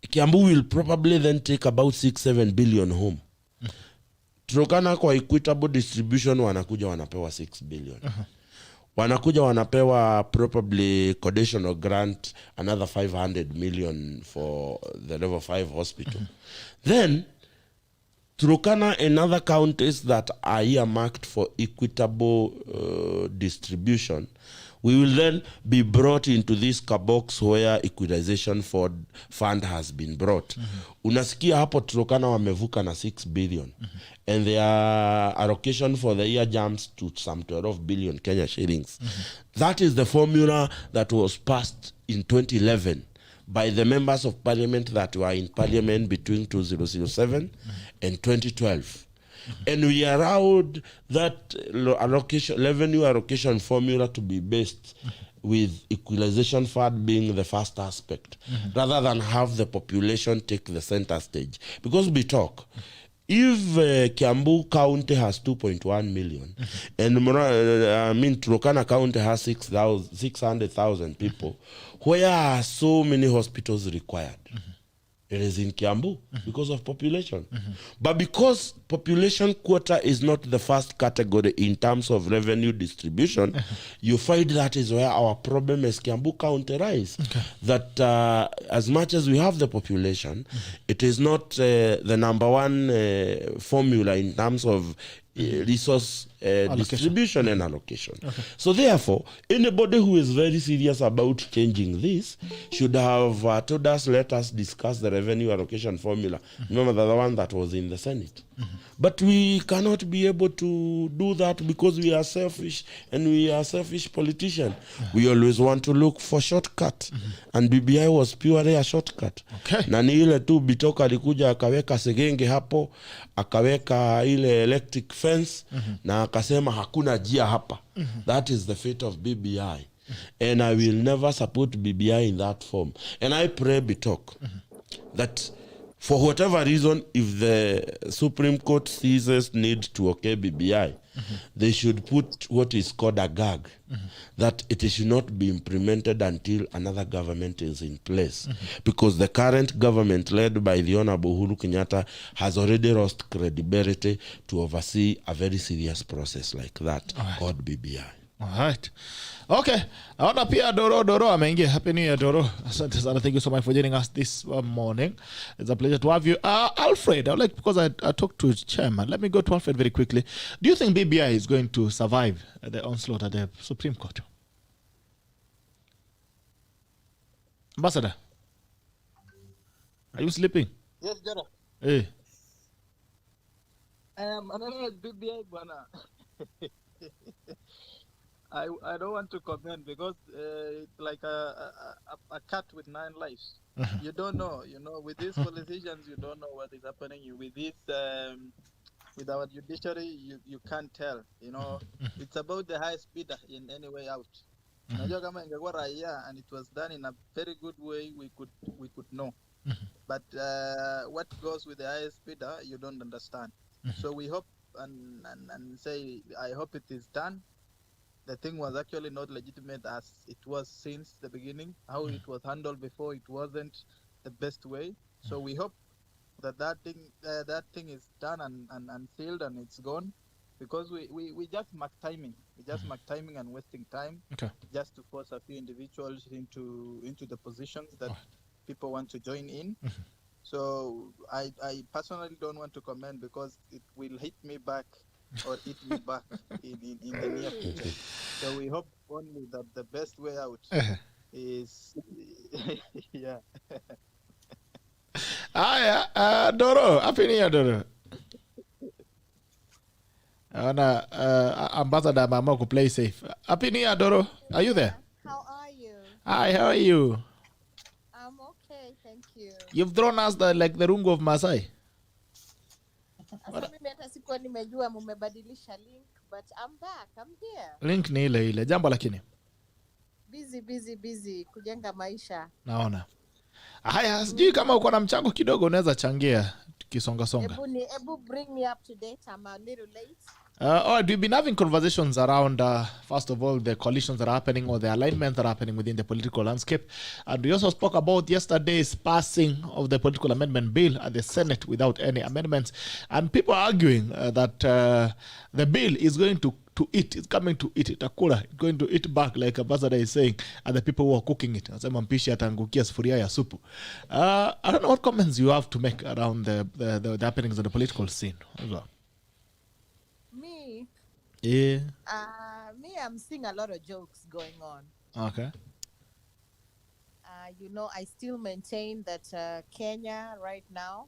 Kiambu will probably then take about 6-7 billion home. Turkana kwa equitable distribution wanakuja wanapewa 6 billion. Wanakuja wanapewa probably conditional grant another 500 million for the level 5 hospital. Then Turkana and other counties that are earmarked for equitable distribution, we will then be brought into this box where equitization fund has been brought. Unasikia hapo Turkana wamevuka na 6 billion. And their allocation for the year jumps to some 12 billion Kenya shillings. That is the formula that was passed in 2011 by the members of parliament that were in parliament between 2007 and 2012. And we allowed that revenue allocation formula to be based with equalization fund being the first aspect, rather than have the population take the center stage. Because we talk, if Kiambu County has 2.1 million, and Turkana County has 600,000 people, where are so many hospitals required? It is in Kiambu because of population. But because population quota is not the first category in terms of revenue distribution, you find that is where our problem as Kiambu County rise. That as much as we have the population, it is not the number one formula in terms of resource distribution and allocation. So therefore, anybody who is very serious about changing this should have told us, let us discuss the revenue allocation formula. Remember the one that was in the Senate. But we cannot be able to do that because we are selfish, and we are selfish politicians. We always want to look for shortcut. And BBI was purely a shortcut. Na ni ile tu Bitoka alikuja akaweka segenge hapo, akaweka ile electric fence, na akasema hakuna jia hapa. That is the fate of BBI. And I will never support BBI in that form. And I pray Bitok that for whatever reason, if the Supreme Court sees need to okay BBI, they should put what is called a gag, that it should not be implemented until another government is in place. Because the current government, led by the Honorable Uhuru Kenyatta, has already lost credibility to oversee a very serious process like that called BBI.
All right. Okay. Naona pia Doro ameingia. Happy New Year, Doro. Asante sana. Thank you so much for joining us this morning. It's a pleasure to have you. Alfred, because I talked to Chairman. Let me go to Alfred very quickly. Do you think BBI is going to survive the onslaught at the Supreme Court? Ambassador, are you sleeping?
Yes, Jara.
Hey.
I don't know BBI, bwana. I don't want to comment because it's like a cat with 9 lives. You don't know, with these politicians, you don't know what is happening. With this, with our judiciary, you can't tell. It's about the highest bidder in any way out. Najua kama ingekuwa raia and it was done in a very good way, we could know. But what goes with the highest bidder, you don't understand. So we hope and say, I hope it is done. The thing was actually not legitimate as it was since the beginning. How it was handled before, it wasn't the best way. So we hope that thing is done and sealed and it's gone, because we just mark timing. We just mark timing and wasting time just to force a few individuals into the positions that people want to join in. So I personally don't want to comment because it will hit me back or hit me back in the near future. So we hope only that the best way out is yeah.
Doro, happy New Year, Doro. Ambassador Mama could play safe. Happy New Year, Doro. Are you there?
How
Hi, how are you?
I'm okay, thank you.
You've thrown us the rungu of Masai.
Sasa mimi hata sikuwa nimejua mumebadilisha link, but I'm back. I'm here.
Link ni ile. Jambo lakini.
Busy kujenga maisha.
Naona. Haya, sijui kama uko na mchango kidogo unaweza changia kisonga.
Ebu bring me up to date. I'm a little late.
All right, we've been having conversations around, first of all, the coalitions that are happening or the alignments that are happening within the political landscape. And we also spoke about yesterday's passing of the political amendment bill at the Senate without any amendments. And people are arguing that the bill is going to eat, it's coming to eat, itakula, it's going to eat back, like Ambassador is saying, and the people who are cooking it. Nasema mpishi atangukia sufuria ya supu. I don't know what comments you have to make around the happenings of the political scene as well.
Me?
Yeah.
I'm seeing a lot of jokes going on.
Okay.
I still maintain that Kenya right now,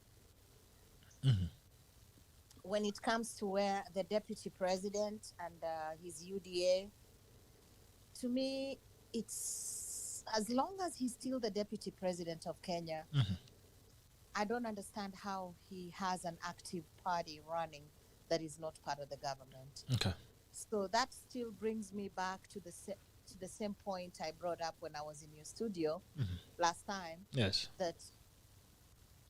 when it comes to where the deputy president and his UDA, to me, it's as long as he's still the deputy president of Kenya, I don't understand how he has an active party running that is not part of the government.
Okay.
So that still brings me back to the same point I brought up when I was in your studio last time.
Yes.
That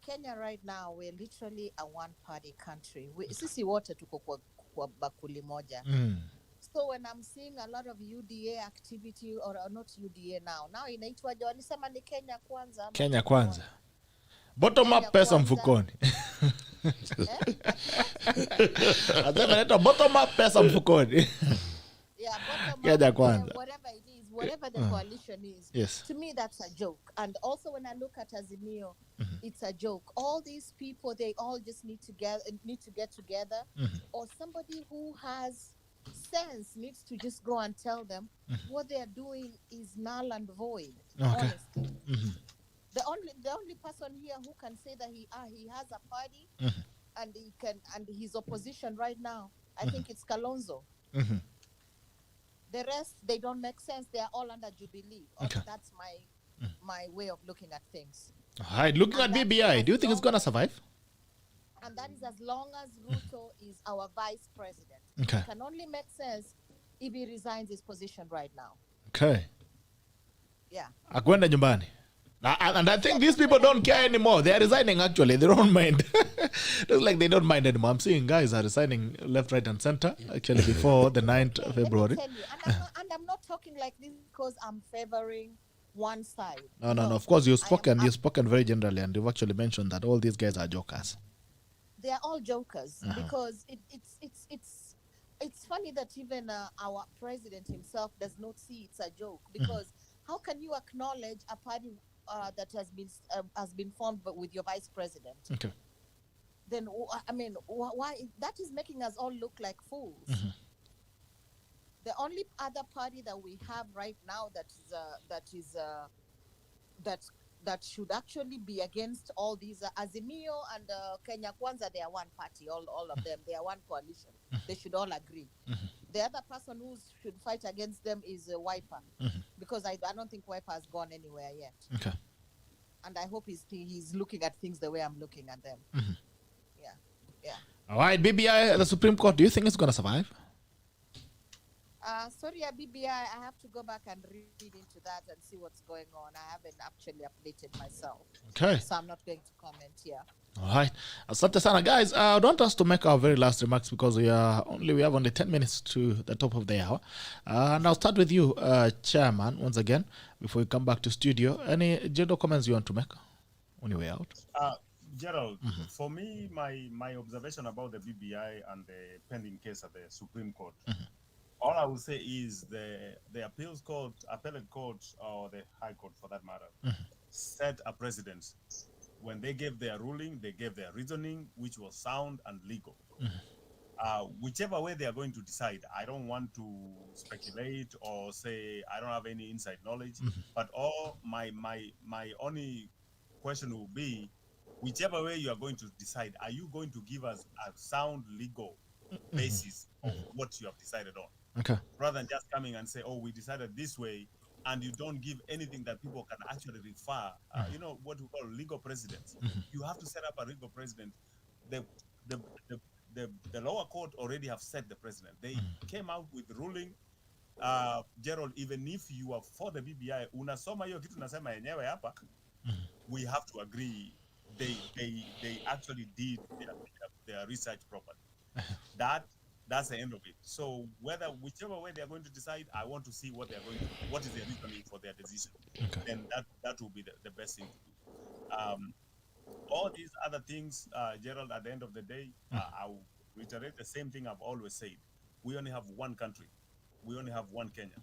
Kenya right now, we're literally a one-party country. Sisi wote tuko kwa bakuli moja. So when I'm seeing a lot of UDA activity, or not UDA now inaitwaje? Walisema ni Kenya Kwanza.
Kenya Kwanza. Bottom up pesa mfukoni. Bottom up pesa mfukoni.
Yeah, bottom
Kenya
up,
Kwanza.
whatever it is, whatever the coalition is.
Yes.
To me, that's a joke. And also when I look at Azimio, it's a joke. All these people, they all just need to get together, or somebody who has sense needs to just go and tell them what they are doing is null and void.
Okay.
Honestly. The only person here who can say that he has a party and his opposition right now, I think it's Kalonzo. The rest, they don't make sense. They are all under Jubilee.
Okay.
That's my way of looking at things.
All right, looking at BBI, do you think it's going to survive?
And that is as long as Ruto is our vice president.
Okay.
It can only make sense if he resigns his position right now.
Okay.
Yeah.
Akwenda nyumbani. And I think these people don't care anymore. They are resigning actually. They don't mind. Looks like they don't mind anymore. I'm seeing guys are resigning left, right, and center actually before the 9th of February.
Let me tell you, and I'm not talking like this because I'm favoring one side.
No. Of course, you've spoken very generally, and you've actually mentioned that all these guys are jokers.
They are all jokers because it's funny that even our president himself does not see it's a joke, because how can you acknowledge a party that has been formed with your vice president?
Okay.
Then I mean, why that is making us all look like fools? The only other party that we have right now that should actually be against all these Azimio and Kenya Kwanza, they are one party. All of them, they are one coalition. They should all agree. The other person who should fight against them is Wiper, because I don't think Wiper has gone anywhere yet.
Okay.
And I hope he's looking at things the way I'm looking at them. Yeah.
All right, BBI, the Supreme Court, do you think it's going to survive?
Sorry, BBI, I have to go back and read into that and see what's going on. I haven't actually updated myself.
Okay.
So I'm not going to comment here.
All right. Asante sana. Guys, I don't want us to make our very last remarks because we have only 10 minutes to the top of the hour. And I'll start with you, Chairman, once again, before we come back to studio. Any general comments you want to make on your way out?
Gerald, for me, my observation about the BBI and the pending case at the Supreme Court, all I will say is the appeals court, appellate court, or the high court for that matter, set a precedent. When they gave their ruling, they gave their reasoning, which was sound and legal. Whichever way they are going to decide, I don't want to speculate or say I don't have any inside knowledge, but all my only question will be, whichever way you are going to decide, are you going to give us a sound legal basis of what you have decided on?
Okay.
Rather than just coming and say, oh, we decided this way, and you don't give anything that people can actually refer, you know, what we call legal precedents. You have to set up a legal precedent. The, the, the lower court already have set the precedent. They came out with ruling, Gerald, even if you are for the BBI, unasoma hiyo kitu nasema yenyewe hapa, we have to agree they actually did their research properly. That's the end of it. So whichever way they are going to decide, I want to see what is their reasoning for their decision.
Okay.
Then that will be the best thing to do. All these other things, Gerald, at the end of the day, I will reiterate the same thing I've always said. We only have one country. We only have one Kenya.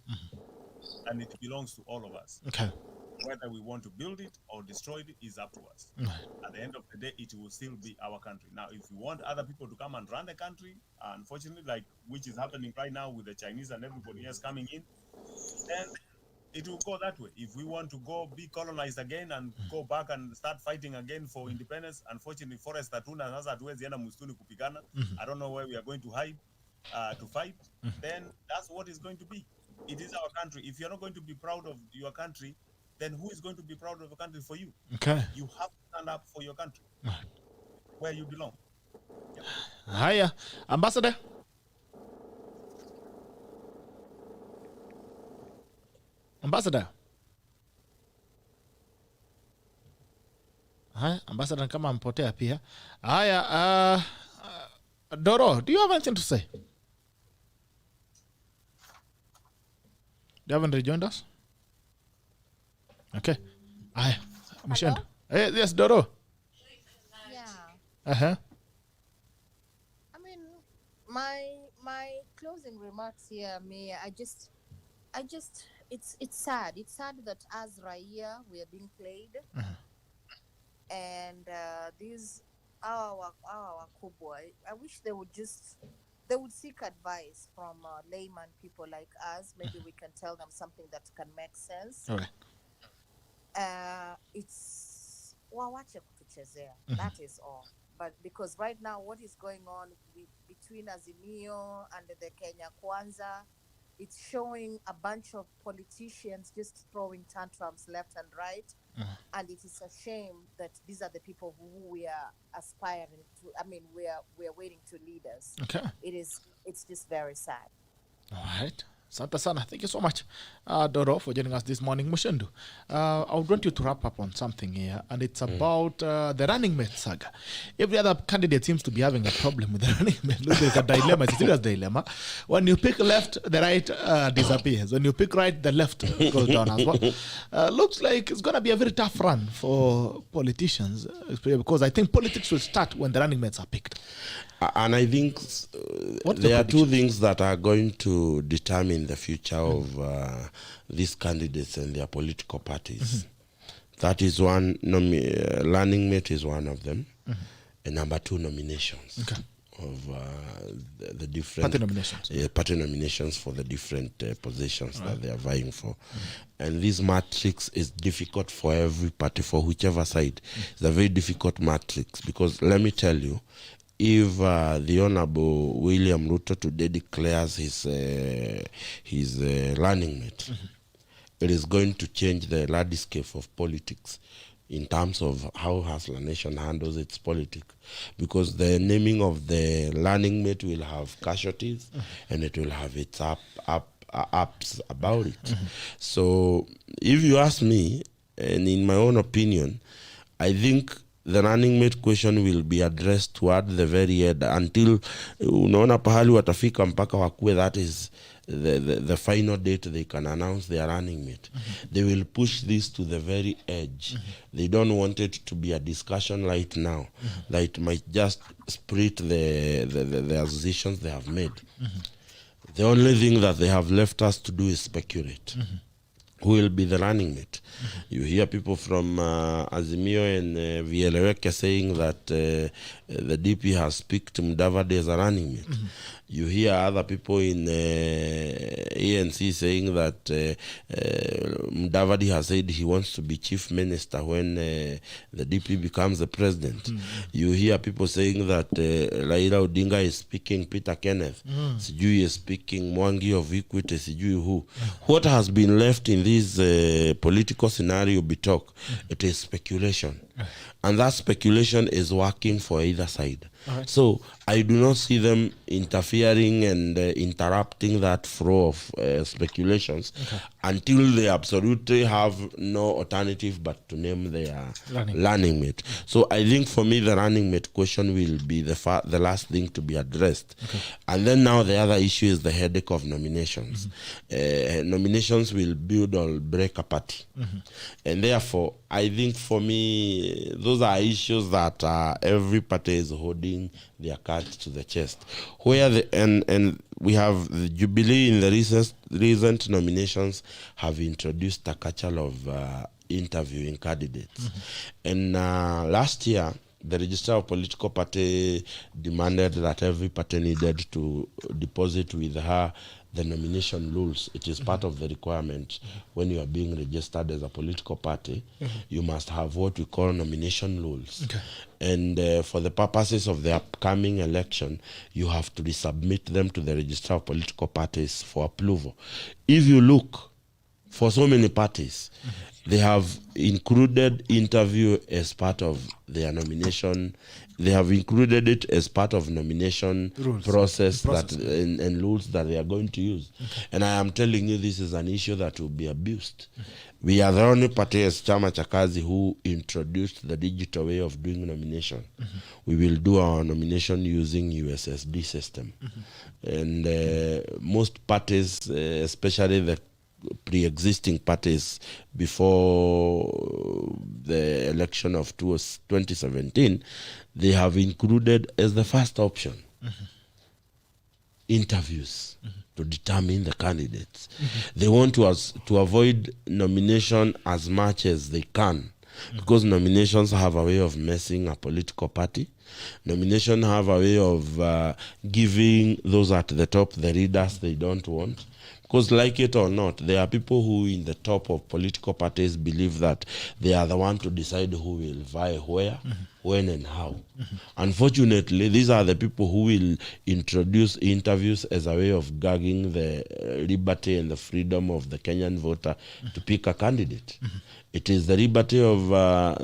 And it belongs to all of us.
Okay.
Whether we want to build it or destroy it is up to us. At the end of the day, it will still be our country. Now, if we want other people to come and run the country, unfortunately, like which is happening right now with the Chinese and everybody else coming in, then it will go that way. If we want to go be colonized again and go back and start fighting again for independence, unfortunately, forest hatuna sasa hatuwezi enda msituni kupigana. I don't know where we are going to hide to fight. Then that's what it's going to be. It is our country. If you're not going to be proud of your country, then who is going to be proud of the country for you?
Okay.
You have to stand up for your country, where you belong.
Haya, Ambassador. Ambassador. Haya, Ambassador kama ampotea pia. Haya, Doro, do you have anything to say? You haven't rejoined us? Okay. Haya, Mshendu. Hey, yes, Doro.
Yeah.
Uh-huh.
I mean, my closing remarks here, it's sad. It's sad that as Raia we are being played, and these our wakubwa. I wish they would seek advice from layman people like us. Maybe we can tell them something that can make sense.
Okay.
It's wawache kutuchezea. That is all. But because right now what is going on between Azimio and the Kenya Kwanza, it's showing a bunch of politicians just throwing tantrums left and right. And it is a shame that these are the people who we are aspiring to. I mean, we are waiting to lead us.
Okay.
It's just very sad.
All right. Santa Sana, thank you so much, Doro, for joining us this morning. Mushendu, I would want you to wrap up on something here, and it's about the running mate saga. Every other candidate seems to be having a problem with the running mate. Look, there's a dilemma, it's a serious dilemma. When you pick left, the right disappears. When you pick right, the left goes down as well. Looks like it's going to be a very tough run for politicians, because I think politics will start when the running mates are picked.
And I think there are two things that are going to determine the future of these candidates and their political parties. That is one, running mate is one of them. And number two, nominations.
Okay.
Of the different party nominations for the different positions that they are vying for. And this matrix is difficult for every party, for whichever side. It's a very difficult matrix, because let me tell you, if the Honorable William Ruto today declares his running mate, it is going to change the landscape of politics in terms of how Hustler Nation handles its politics, because the naming of the running mate will have casualties and it will have its ups about it. So if you ask me, and in my own opinion, I think the running mate question will be addressed toward the very end, until unaona pahali watafika mpaka wakue, that is the final date they can announce their running mate. They will push this to the very edge. They don't want it to be a discussion right now that might just split the associations they have made. The only thing that they have left us to do is speculate. Who will be the running mate? You hear people from Azimio and Vieleweke saying that the DP has picked Mudavadi as a running mate. You hear other people in ANC saying that Mudavadi has said he wants to be chief minister when the DP becomes the president. You hear people saying that Raila Odinga is speaking Peter Kenneth. Sijui is speaking Mwangi of Equity, sijui who. What has been left in this political scenario be talk, it is speculation. And that speculation is working for either side. So I do not see them interfering and interrupting that flow of speculations until they absolutely have no alternative but to name their running mate. So I think for me the running mate question will be the last thing to be addressed. And then now the other issue is the headache of nominations. Nominations will build or break a party. And therefore I think for me those are issues that every party is holding their cards to the chest. Where and we have the Jubilee in the recent nominations have introduced a culture of interviewing candidates. And last year the Register of Political Party demanded that every party needed to deposit with her the nomination rules. It is part of the requirement when you are being registered as a political party. You must have what we call nomination rules. And for the purposes of the upcoming election, you have to resubmit them to the Register of Political Parties for approval. If you look for so many parties, they have included interview as part of their nomination. They have included it as part of nomination process that and rules that they are going to use. And I am telling you, this is an issue that will be abused. We are the only party as CHAMA cha KAZI who introduced the digital way of doing nomination. We will do our nomination using USSD system. And most parties, especially the pre-existing parties before the election of 2017, they have included as the first option interviews to determine the candidates. They want to avoid nomination as much as they can, because nominations have a way of messing a political party. Nomination have a way of giving those at the top the leaders they don't want. Because like it or not, there are people who in the top of political parties believe that they are the one to decide who will vie where, when and how. Unfortunately, these are the people who will introduce interviews as a way of gagging the liberty and the freedom of the Kenyan voter to pick a candidate. It is the liberty of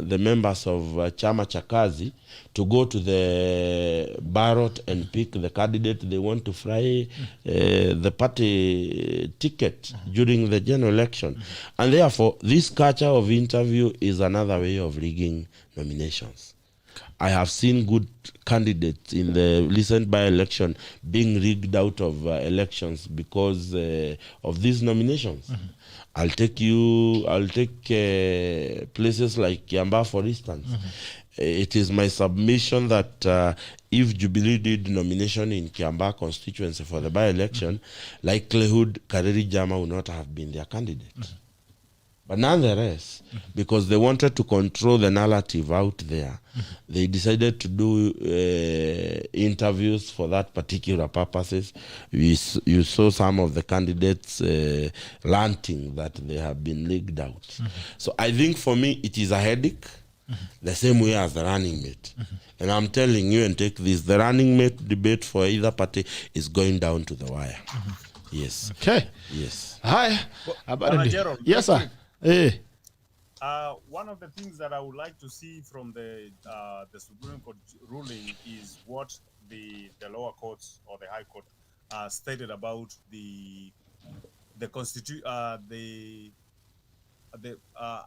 the members of CHAMA cha KAZI to go to the ballot and pick the candidate they want to fly the party ticket during the general election. And therefore, this culture of interview is another way of rigging nominations. I have seen good candidates in the recent by-election being rigged out of elections because of these nominations. I'll take places like Kiambaa, for instance. It is my submission that if Jubilee did nomination in Kiambaa constituency for the by-election, likelihood Kareri Jama would not have been their candidate. But nonetheless, because they wanted to control the narrative out there, they decided to do interviews for that particular purposes. You saw some of the candidates ranting that they have been leaked out. So I think for me, it is a headache, the same way as the running mate. And I'm telling you, and take this, the running mate debate for either party is going down to the wire. Yes.
Okay.
Yes.
Hi.
Gerald,
Yes, sir. Hey.
One of the things that I would like to see from the Supreme Court ruling is what the lower courts or the High Court stated about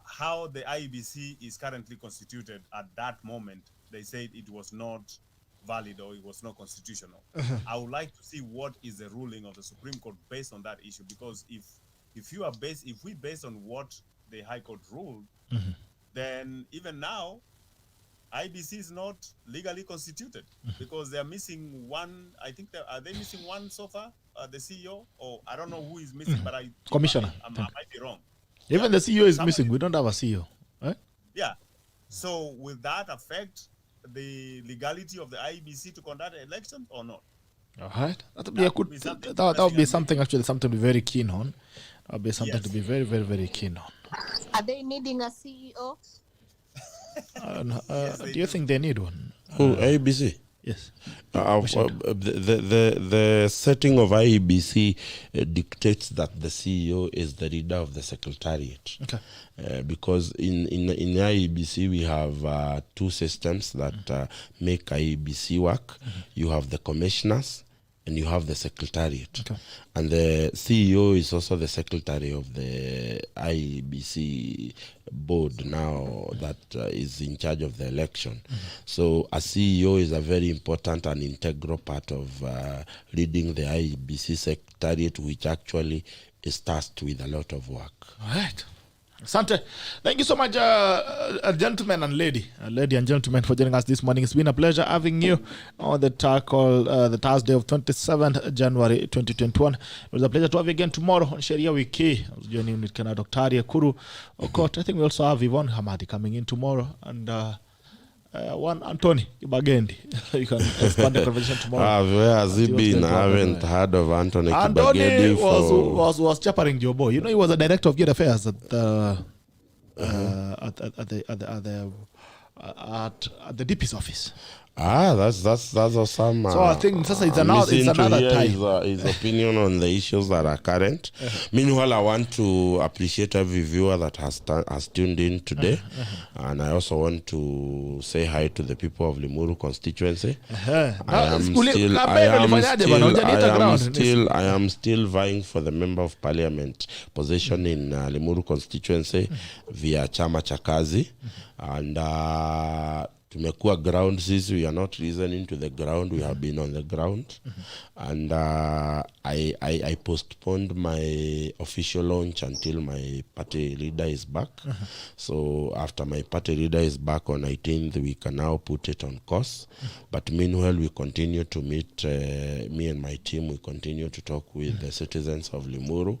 how the IEBC is currently constituted at that moment. They said it was not valid or it was not constitutional. I would like to see what is the ruling of the Supreme Court based on that issue, because if we base on what the High Court ruled, then even now IBC is not legally constituted because they are missing one. I think are they missing one so far? The CEO, or I don't know who is missing, but
Commissioner.
I might be wrong.
Even the CEO is missing. We don't have a CEO. Right?
Yeah. So will that affect the legality of the IEBC to conduct elections or not?
All right. That would be something actually, something to be very keen on. That would be something to be very, very, very keen on.
Are they needing a CEO?
Do you think they need one?
Who, IEBC?
Yes.
The setting of IEBC dictates that the CEO is the leader of the secretariat.
Okay.
Because in IEBC we have two systems that make IEBC work. You have the commissioners and you have the secretariat.
Okay.
And the CEO is also the secretary of the IEBC board now that is in charge of the election. So a CEO is a very important and integral part of leading the IEBC secretariat, which actually is tasked with a lot of work.
All right. Asante. Thank you so much, gentlemen and lady and gentlemen, for joining us this morning. It's been a pleasure having you on the the Thursday of 27th January 2021. It was a pleasure to have you again tomorrow on Sheria Wiki. I was joining with Dr. Kuru Okot. I think we also have Yvonne Hamadi coming in tomorrow, and one Anthony Kibagendi. You can expand the conversation tomorrow.
Where has he been? I haven't heard of Anthony
Anthony
Kibagendi
was chaperoning Jobo. You know, he was the director of youth affairs at the at the DP's office.
That's awesome.
So I think it's another time.
His opinion on the issues that are current. Meanwhile, I want to appreciate every viewer that has tuned in today, and I also want to say hi to the people of Limuru constituency. I am still vying for the member of parliament position in Limuru constituency via CHAMA cha KAZI, and tumekuwa ground sisi, we are not listening to the ground, we have been on the ground. And I postponed my official launch until my party leader is back. So after my party leader is back on 18th, we can now put it on course. But meanwhile, we continue to meet, me and my team, we continue to talk with the citizens of Limuru.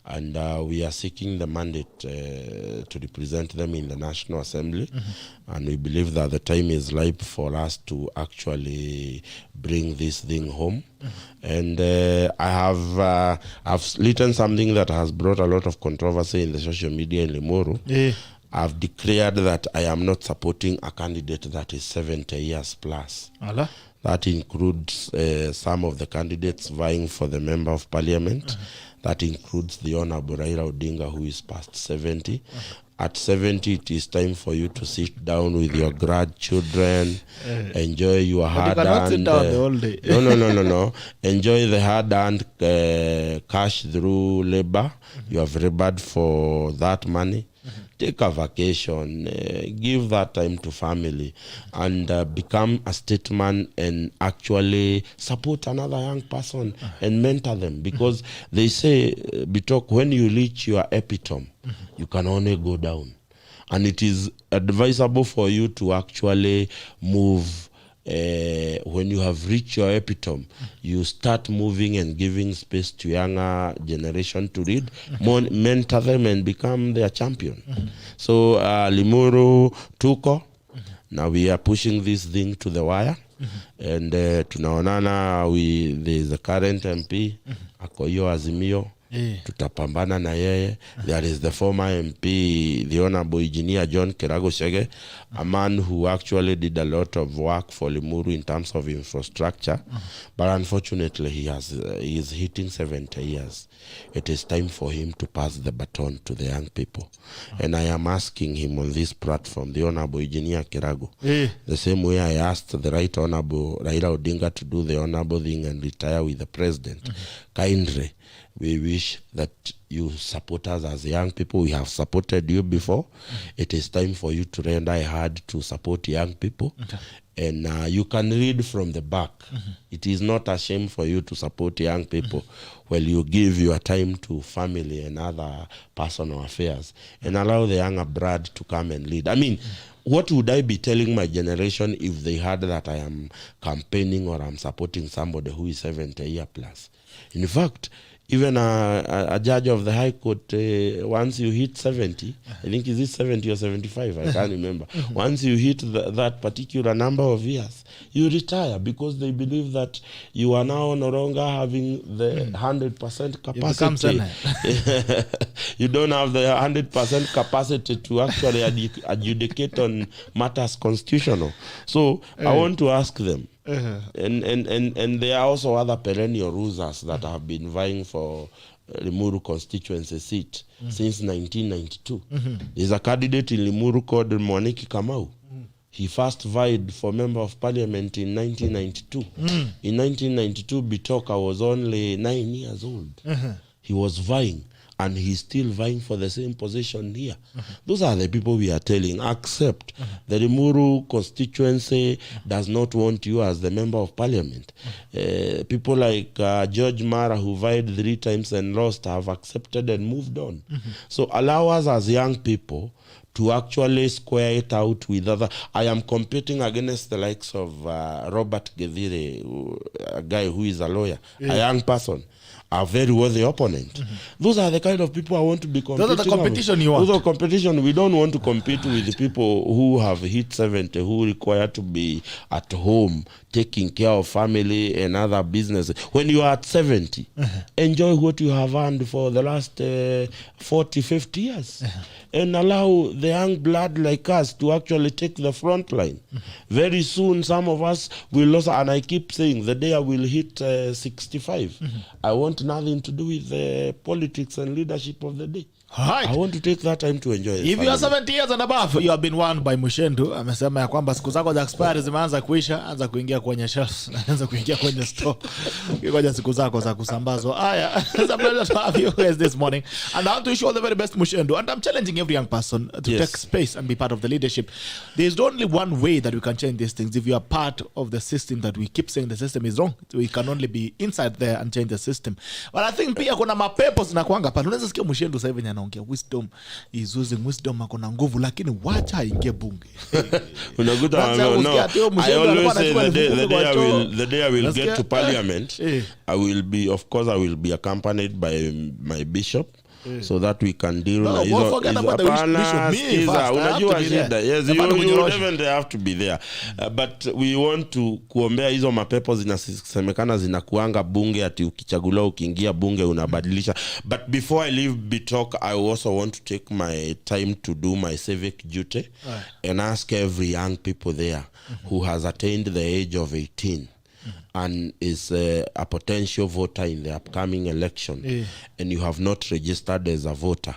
And we are seeking the mandate to represent them in the National Assembly. And we believe that the time is ripe for us to actually bring this thing home. And I've written something that has brought a lot of controversy in the social media in Limuru. I've declared that I am not supporting a candidate that is 70 years plus. That includes some of the candidates vying for the member of parliament. That includes the Honorable Raila Odinga, who is past 70. At 70, it is time for you to sit down with your grandchildren, enjoy your hard-earned... No. Enjoy the hard-earned cash through labor. You have labored for that money. Take a vacation, give that time to family, and become a statesman and actually support another young person and mentor them. Because they say, Bitok, when you reach your epitome, you can only go down. And it is advisable for you to actually move. When you have reached your epitome, you start moving and giving space to younger generation to read, mentor them and become their champion. So Limuru tuko, now we are pushing this thing to the wire. And tunaonana, there is a current MP, Akoyo Azimio. Tutapambana na yeye. There is the former MP, the Honorable Engineer John Kirago Shege, a man who actually did a lot of work for Limuru in terms of infrastructure. But unfortunately, he is hitting 70 years. It is time for him to pass the baton to the young people. And I am asking him on this platform, the Honorable Engineer Kirago, the same way I asked the Right Honorable Raila Odinga to do the honorable thing and retire with the president. Kindly, we wish that you support us as young people. We have supported you before. It is time for you to render a hand to support young people. And you can read from the back. It is not a shame for you to support young people while you give your time to family and other personal affairs and allow the younger blood to come and lead. I mean, what would I be telling my generation if they heard that I am campaigning or I'm supporting somebody who is 70 years plus? In fact, even a judge of the High Court, once you hit 70, I think is it 70 or 75, I can't remember. Once you hit that particular number of years, you retire because they believe that you are now no longer having the 100% capacity. You don't have the 100% capacity to actually adjudicate on matters constitutional. So I want to ask them, And there are also other perennial losers that have been vying for Limuru constituency seat since 1992. There's a candidate in Limuru called Mwaniki Kamau. He first vied for Member of Parliament in 1992. In 1992, Bitoka was only 9 years old. He was vying, and he's still vying for the same position here. Those are the people we are telling, accept the Limuru constituency does not want you as the Member of Parliament. People like George Mara, who vied 3 times and lost, have accepted and moved on. So allow us as young people to actually square it out with other. I am competing against the likes of Robert Gedire, a guy who is a lawyer, a young person, a very worthy opponent. Those are the kind of people I want to be competing with.
Those are the competition you want.
Those are competition. We don't want to compete with the people who have hit 70, who require to be at home, taking care of family and other businesses. When you are at 70, enjoy what you have earned for the last 40, 50 years. And allow the young blood like us to actually take the front line. Very soon, some of us will lose, and I keep saying, the day I will hit 65, I want nothing to do with the politics and leadership of the day.
Right.
I want to take that time to enjoy it.
If you are 70 years and above, you have been warned by Muchendu. Amesema ya kwamba siku zako za expire zimeanza kuisha, anza kuingia kwenye shelves, anza kuingia kwenye store. Kwenye siku zako za kusambazwa. Aya, it's a pleasure to have you here this morning. And I want to wish you all the very best, Muchendu. And I'm challenging every young person to take space and be part of the leadership. There's only one way that we can change these things. If you are part of the system that we keep saying the system is wrong, we can only be inside there and change the system. But I think pia kuna mapepo zinakuanga pale. Unaweza sikia Muchendu sasa hivi anaongea wisdom, is using wisdom, akona nguvu, lakini wacha aingie bunge.
Unakuta I always say the day I will get to parliament, I will be accompanied by my bishop. So that we can deal with
you
definitely have to be there. But we want to kuombea hizo mapepo zinasemekana zinakuanga bunge ati ukichaguliwa ukiingia bunge unabadilisha. But before I leave Bitok, I also want to take my time to do my civic duty and ask every young people there who has attained the age of 18 and is a potential voter in the upcoming election, and you have not registered as a voter,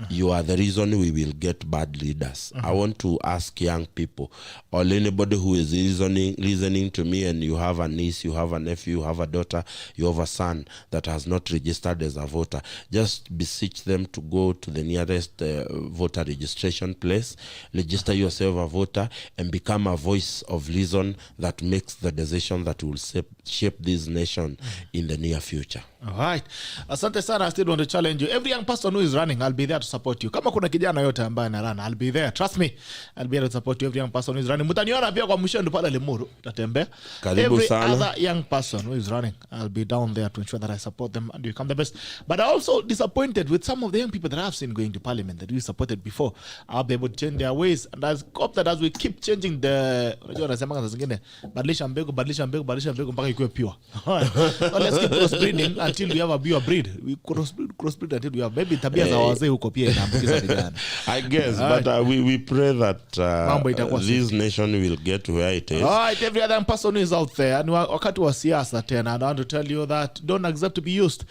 you are the reason we will get bad leaders. I want to ask young people, or anybody who is listening to me, and you have a niece, you have a nephew, you have a daughter, you have a son that has not registered as a voter, just beseech them to go to the nearest voter registration place, register yourself a voter, and become a voice of reason that makes the decision that will shape this nation in the near future.
All right. Asante sana. I still want to challenge you. Every young person who is running, I'll be there to support you. Kama kuna kijana yote ambaye anarana, I'll be there. Trust me. I'll be there to support you. Every young person who is running. Mutaniona pia kwa Muchendu pale Limuru. Tatembea. Every other young person who is running, I'll be down there to ensure that I support them and you become the best. But I'm also disappointed with some of the young people that I've seen going to parliament that we supported before. I'll be able to change their ways. And I hope that as we keep changing the... Badilisha mbegu mpaka ikuwe pure. So let's keep crossbreeding until we have a pure breed. We crossbreed until we have maybe tabia za wazee huko pia inaambukiza vijana.
I guess, but we pray that this nation will get where it is.
All right, every other person who is out there, and wakati wa siasa tena, I want to tell you that don't accept to be used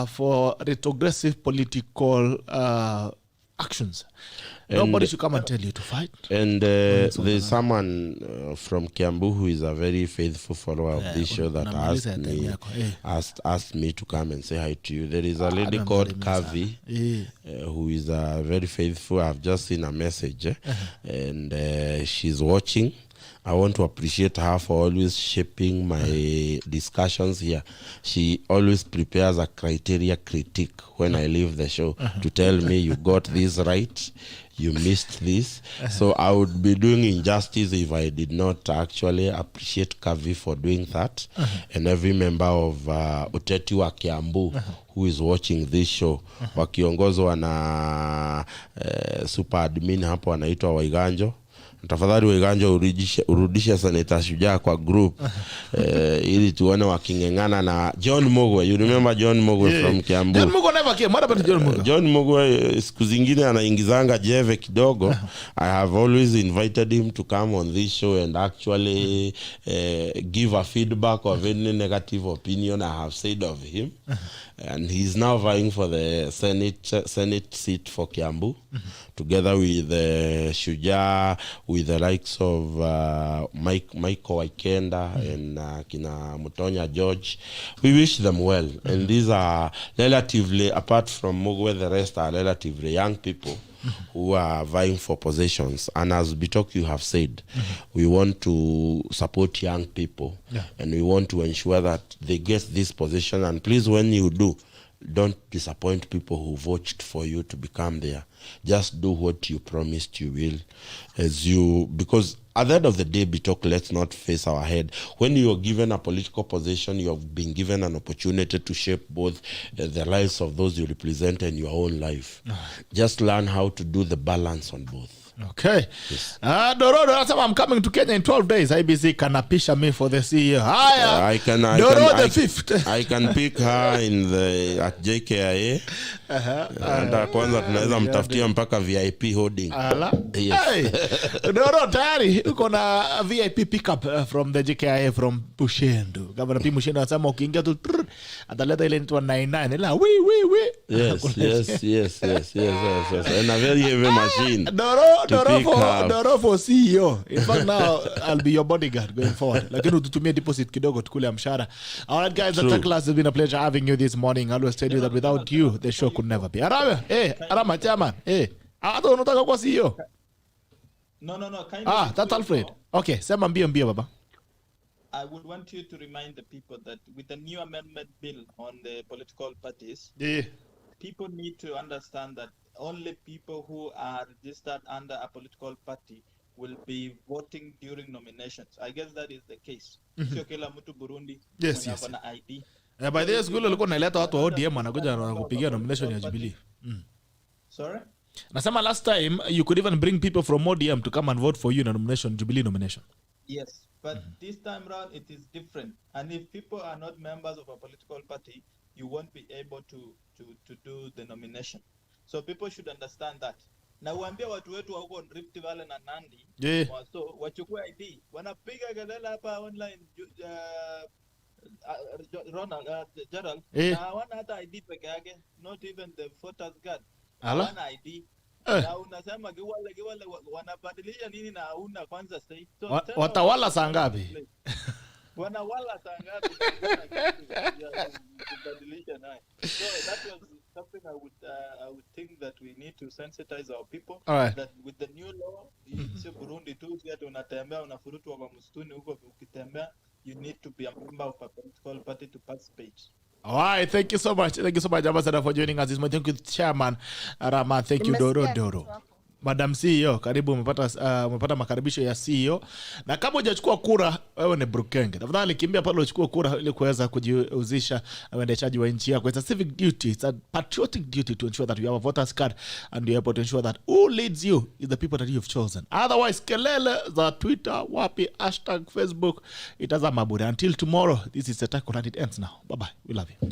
for retrogressive political actions. Nobody should come and tell you to fight. And
there's someone from Kiambu who is a very faithful follower of this show that asked me to come and say hi to you. There is a lady called KAZI who is very faithful. I've just seen a message and she's watching. I want to appreciate her for always shaping my discussions here. She always prepares a criteria critique when I leave the show to tell me you got this right, you missed this. So I would be doing injustice if I did not actually appreciate Kavi for doing that. And every member of Uteti wa Kiambu who is watching this show, wakiongozwa na super admin hapo anaitwa Waiganjo. tafadhali Weganja urudishe Senator Shujaa kwa group ili tuone wakingengana na John Mogwe. You remember John Mogwe from Kiambu?
John Mogwe never came. What happened to John Mogwe?
John Mogwe siku zingine anaingizanga jeve kidogo. I have always invited him to come on this show and actually give a feedback of any negative opinion I have said of him. And he's now vying for the Senate seat for Kiambu, together with Shujaa, with the likes of Michael Waikenda and Kina Mutonya George. We wish them well. And these are relatively, apart from Mogwe, the rest are relatively young people who are vying for positions. And as Bitok, you have said, we want to support young people, and we want to ensure that they get this position. And please, when you do, don't disappoint people who voted for you to become there. Just do what you promised you will. Because at the end of the day, Bitok, let's not face our head. When you are given a political position, you have been given an opportunity to shape both the lives of those you represent and your own life. Just learn how to do the balance on both.
Okay. Yes. Doro, I'm coming to Kenya in 12 days. IBC can apisha me for the CEO. Doro the 5th.
I can pick her at JKIA. And kwanza tunaweza mtafutia mpaka VIP holding.
Yes. Hey. Doro tayari uko na VIP pickup from the JKIA from Mushendu. Governor P Mushendu anasema ukiingia tu ataleta ile inaitwa 99. Ila we.
Yes. And a very heavy machine.
Doro for CEO. In fact, now I'll be your bodyguard going forward. Lakini ututumie deposit kidogo tukule mshahara. All right, guys, the class has been a pleasure having you this morning. I always tell you that without you, the show could never be. Arama, chairman. Ato unataka kwa CEO?
No.
That's Alfred. Okay, sema mbio baba.
I would want you to remind the people that with the new amendment bill on the political parties, people need to understand that only people who are registered under a political party will be voting during nominations. I guess that is the case. Sio kila mtu Burundi mwenye ana ID.
By the way, school ulikuwa unaleta watu wa ODM wanakuja na kupigia nomination ya Jubilee.
Sorry?
Nasema last time you could even bring people from ODM to come and vote for you in a nomination, Jubilee nomination.
Yes, but this time around it is different. And if people are not members of a political party, you won't be able to do the nomination. So people should understand that. Na uambia watu wetu wa huko Rift Valley na Nandi, so wachukue ID. Wanapiga kelele hapa online Gerald, na hawana hata ID peke yake, not even the voters card. Hawana ID. Na unasema kiwale wanabadilisha nini na hauna kwanza say. So
watawala saa ngapi?
Wanawala saa ngapi? Kubadilisha naye. So that was something I would think that we need to sensitize our people. That with the new law, sio Burundi tu sio unatembea unafurutwa kwa msituni huko ukitembea, you need to be a member of a political party to participate.
All right, thank you so much, Ambassador, for joining us this morning. Thank you, Chairman Rahman. Thank you, Doro. Madam CEO, karibu umepata makaribisho ya CEO. Na kama hujachukua kura, wewe ni Brukenge. Tafadhali kimbia pale uchukue kura ili kuweza kujihusisha na uendeshaji wa nchi yako. It's a civic duty, it's a patriotic duty to ensure that you have a voter's card and you're able to ensure that who leads you is the people that you've chosen. Otherwise, kelele za Twitter, wapi, hashtag, Facebook, itazama bure. Until tomorrow, this is the Tech on, and it ends now. Bye-bye. We love you.